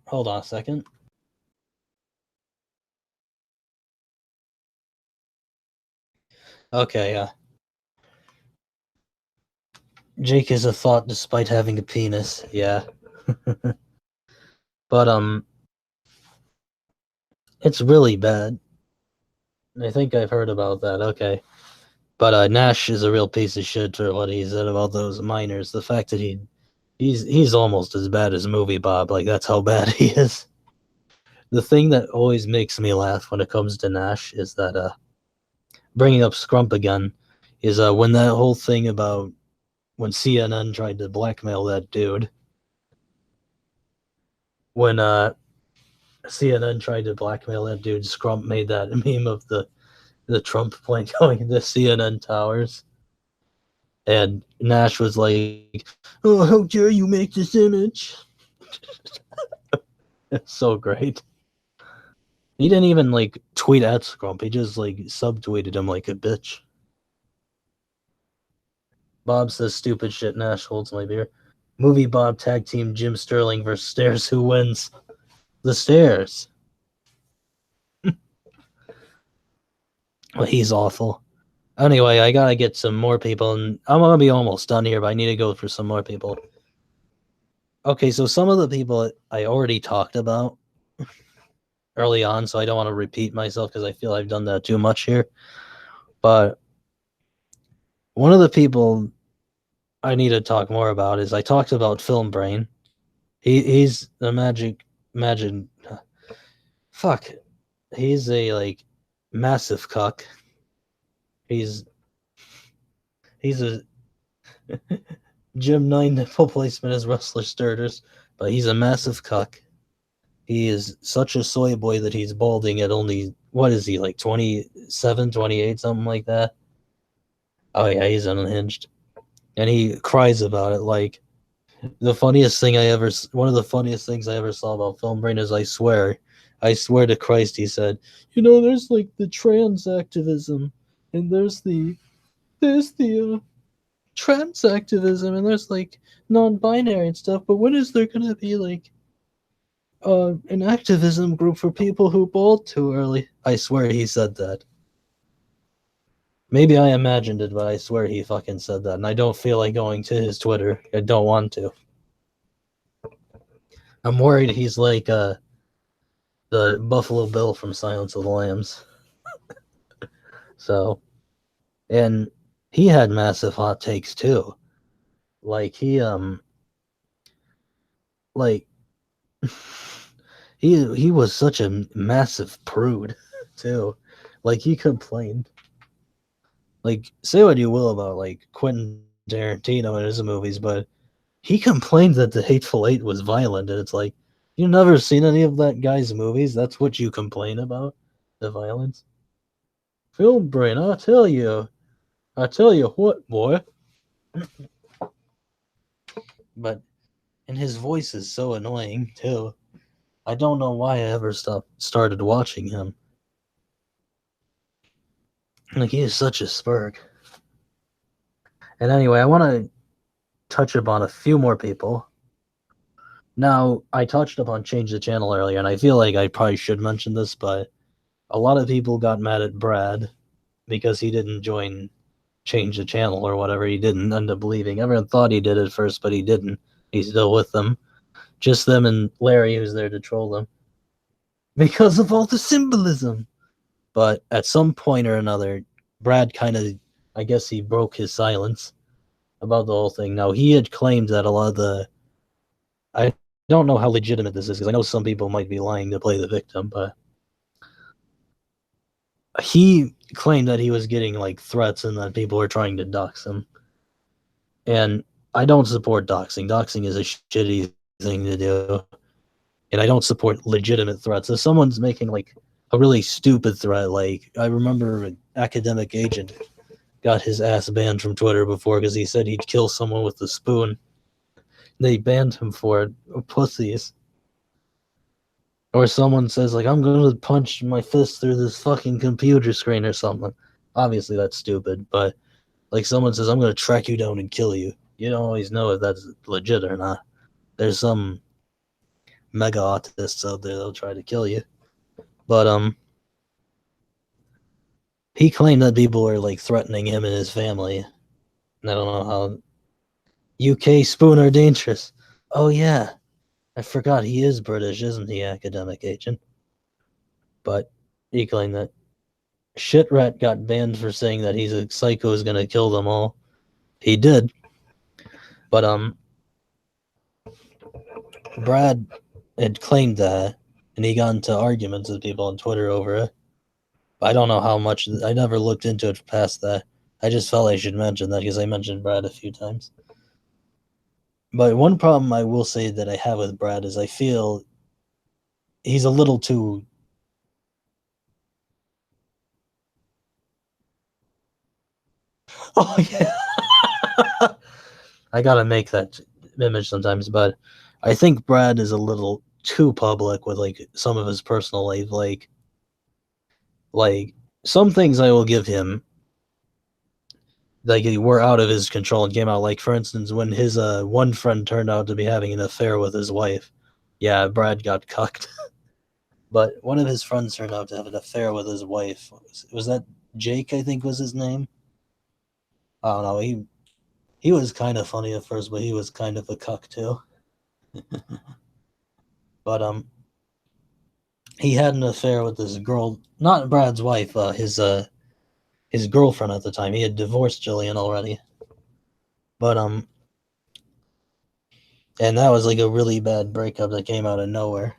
Hold on a second. Okay, Jake is a thought despite having a penis. Yeah. But it's really bad. I think I've heard about that. Okay. But Nash is a real piece of shit for what he said about those minors. The fact that he's almost as bad as Movie Bob. Like that's how bad he is. The thing that always makes me laugh when it comes to Nash is that bringing up Scrump again is when that whole thing about when CNN tried to blackmail that dude. When CNN tried to blackmail that dude, Scrump made that meme of the Trump plane going into CNN towers. And Nash was like, "Oh, how dare you make this image?" It's so great. He didn't even like tweet at Scrump. He just like subtweeted him like a bitch. Bob says stupid shit. Nash holds my beer. Movie Bob tag team Jim Sterling versus Stairs. Who wins? The Stairs. Well, he's awful. Anyway, I gotta get some more people, and I'm gonna be almost done here, but I need to go for some more people. Okay, so some of the people I already talked about early on, so I don't want to repeat myself because I feel I've done that too much here. But one of the people I need to talk more about is I talked about Film Brain. He's a imagine fuck. He's a like massive cuck. He's he's a Gym 9 nipple placement as wrestler starters, but he's a massive cuck. He is such a soy boy that he's balding at only, what is he, like 27, 28, something like that? Oh, yeah, he's unhinged. And he cries about it. Like, one of the funniest things I ever saw about Film Brain is I swear to Christ, he said, there's like the trans activism, and there's the trans activism, and there's like non-binary and stuff, but when is there gonna be like an activism group for people who bald too early? I swear he said that. Maybe I imagined it, but I swear he fucking said that, and I don't feel like going to his Twitter. I don't want to. I'm worried he's like the Buffalo Bill from Silence of the Lambs. So, and he had massive hot takes too. Like like he was such a massive prude too. Like he complained. Like say what you will about like Quentin Tarantino and his movies, but he complained that the Hateful Eight was violent, and it's like you never seen any of that guy's movies. That's what you complain about, the violence. Film Brain, I tell you what, boy. But and his voice is so annoying too. I don't know why I ever started watching him. Like he is such a spurg. And anyway, I want to touch upon a few more people. Now, I touched upon change the channel earlier, and I feel like I probably should mention this, but a lot of people got mad at Brad because he didn't join change the channel or whatever. He didn't end up leaving. Everyone thought he did at first, but he didn't. He's still with them. Just them and Larry, who's there to troll them because of all the symbolism. But at some point or another, Brad kind of, I guess he broke his silence about the whole thing. Now, he had claimed that a lot of I don't know how legitimate this is because I know some people might be lying to play the victim, but he claimed that he was getting like threats and that people were trying to dox him. And I don't support doxing. Doxing is a shitty thing to do. And I don't support legitimate threats. If someone's making like a really stupid threat, like I remember an academic agent got his ass banned from Twitter before because he said he'd kill someone with a spoon. They banned him for it. Pussies. Or someone says like, I'm gonna punch my fist through this fucking computer screen or something. Obviously that's stupid, but like someone says, I'm gonna track you down and kill you. You don't always know if that's legit or not. There's some mega autists out there that'll try to kill you. But he claimed that people were like threatening him and his family. And I don't know how UK spoon are dangerous. Oh yeah, I forgot he is British, isn't he, academic agent? But he claimed that Shitrat got banned for saying that he's a psycho who's gonna kill them all. He did, but Brad had claimed that, and he got into arguments with people on Twitter over it. I don't know how much. I never looked into it past that. I just felt I should mention that because I mentioned Brad a few times. But one problem I will say that I have with Brad is I feel he's a little too. Oh yeah, I gotta make that image sometimes, but I think Brad is a little too public with like some of his personal life. Like some things I will give him, like were out of his control and came out. Like for instance, when his one friend turned out to be having an affair with his wife. Yeah, Brad got cucked. But one of his friends turned out to have an affair with his wife. Was that Jake? I think was his name. I don't know. He was kind of funny at first, but he was kind of a cuck too. But he had an affair with this girl, not Brad's wife, his girlfriend at the time. He had divorced Jillian already. But and that was like a really bad breakup that came out of nowhere.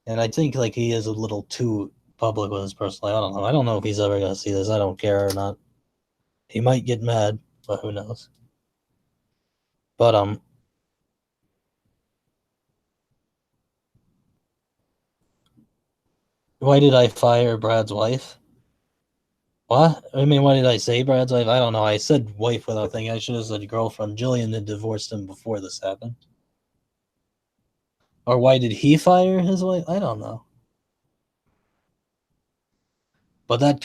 And I think like he is a little too public with his personal life. I don't know. I don't know if he's ever gonna see this. I don't care or not. He might get mad, but who knows? But why did I fire Brad's wife? What? I mean, why did I say Brad's wife? I don't know. I said wife without thinking. I should have said girlfriend. Jillian had divorced him before this happened. Or why did he fire his wife? I don't know. But that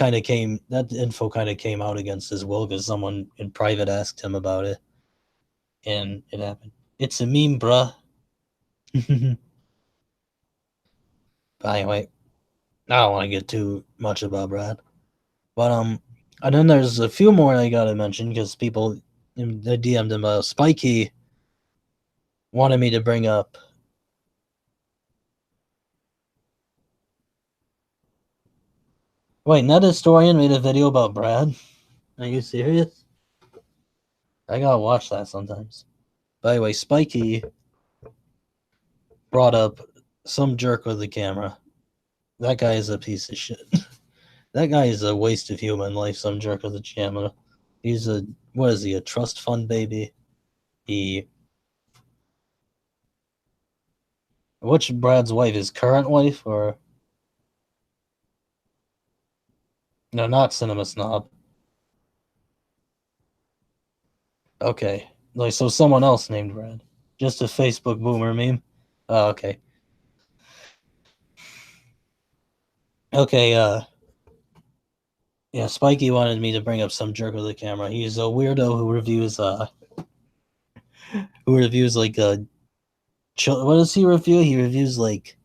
info kind of came out against his will because someone in private asked him about it, and it happened. It's a meme, bruh. But anyway, I don't want to get too much about Brad. But and then there's a few more I gotta mention because people they DM'd him. Spikey wanted me to bring up. Wait, Net Historian made a video about Brad. Are you serious? I gotta watch that sometimes. By the way, Spikey brought up some jerk with the camera. That guy is a piece of shit. That guy is a waste of human life. Some jerk with a camera. He's a what is he? A trust fund baby. He which Brad's wife? His current wife or no? Not Cinema Snob. Okay, like so someone else named Brad. Just a Facebook boomer meme. Oh, okay. Okay. Yeah, Spikey wanted me to bring up some jerk with a camera. He's a weirdo who reviews like what does he review? He reviews like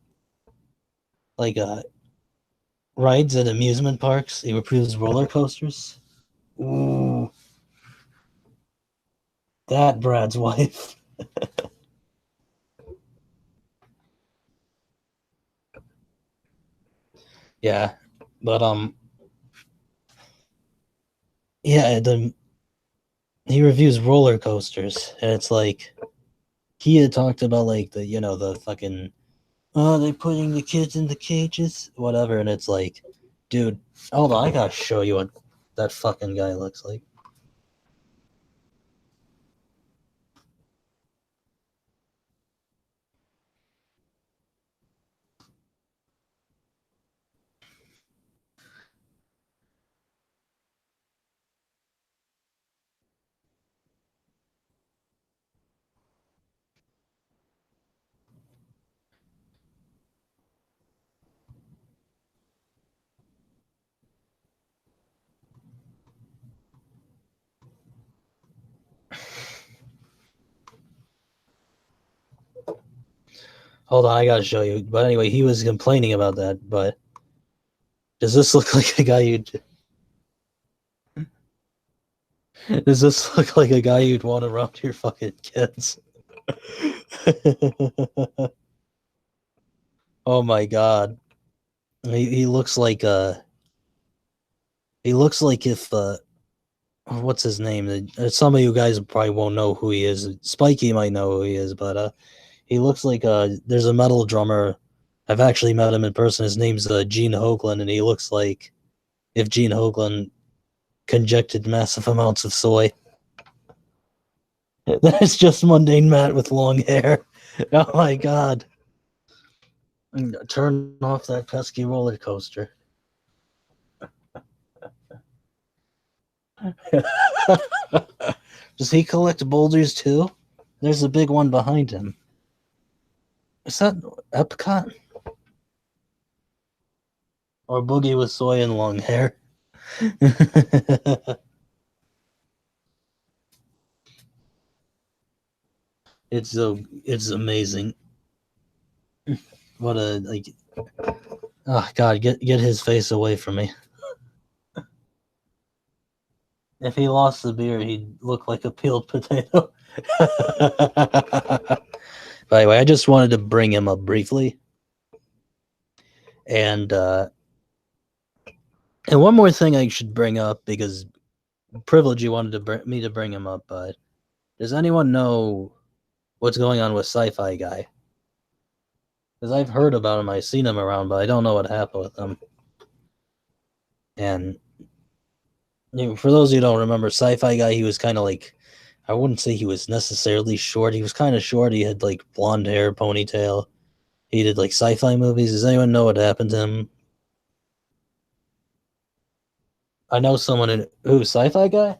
rides at amusement parks. He reviews roller coasters. Ooh, that Brad's wife. Yeah, but yeah, he reviews roller coasters, and it's like he had talked about like the fucking they putting the kids in the cages, whatever, and it's like, dude, hold on, I gotta show you what that fucking guy looks like. Hold on, I gotta show you. But anyway, he was complaining about that. But does this look like a guy you'd? Does this look like a guy you'd want around your fucking kids? Oh my god, he looks like he looks like if what's his name? Some of you guys probably won't know who he is. Spikey might know who he is, but he looks like there's a metal drummer. I've actually met him in person. His name's Gene Hoglan, and he looks like if Gene Hoglan conjected massive amounts of soy. That's just mundane Matt with long hair. Oh my god. Turn off that pesky roller coaster. Does he collect boulders too? There's a big one behind him. Is that Epcot? Or Boogie with soy and long hair? It's amazing. What a like oh god, get his face away from me. If he lost the beer, he'd look like a peeled potato. By the way, I just wanted to bring him up briefly. And one more thing I should bring up because Privilege wanted me to bring him up, but does anyone know what's going on with Sci-Fi Guy? Because I've heard about him, I've seen him around, but I don't know what happened with him. And for those who don't remember, Sci-Fi Guy, he was kind of like, I wouldn't say he was necessarily short. He was kind of short. He had like blonde hair, ponytail. He did like sci-fi movies. Does anyone know what happened to him? I know someone in who Sci-Fi Guy.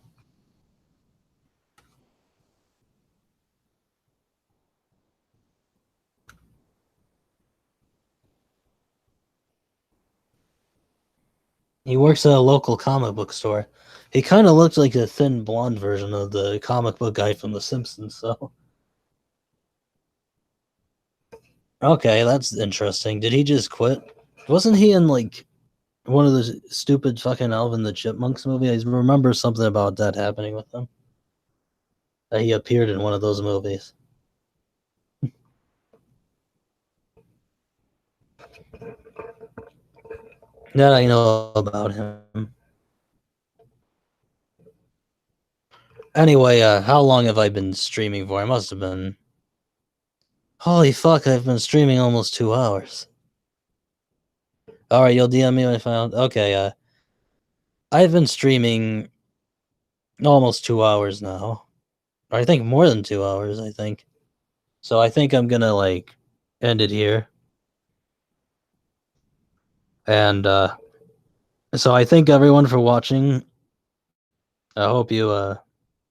He works at a local comic book store. He kind of looked like a thin blonde version of the comic book guy from The Simpsons. So okay, that's interesting. Did he just quit? Wasn't he in like one of the stupid fucking Alvin the Chipmunks movie? I remember something about that happening with him. That he appeared in one of those movies. That I know about him. Anyway, how long have I been streaming for? I must have been. Holy fuck! I've been streaming almost 2 hours. All right, you'll DM me when I found. Okay, I've been streaming almost 2 hours now. Or I think more than 2 hours. I think. So I think I'm gonna like end it here. And so I thank everyone for watching. I hope you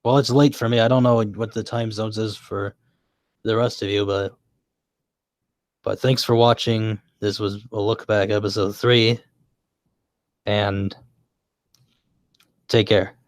well, it's late for me. I don't know what the time zones is for the rest of you, but thanks for watching. This was a look back episode 3 and take care.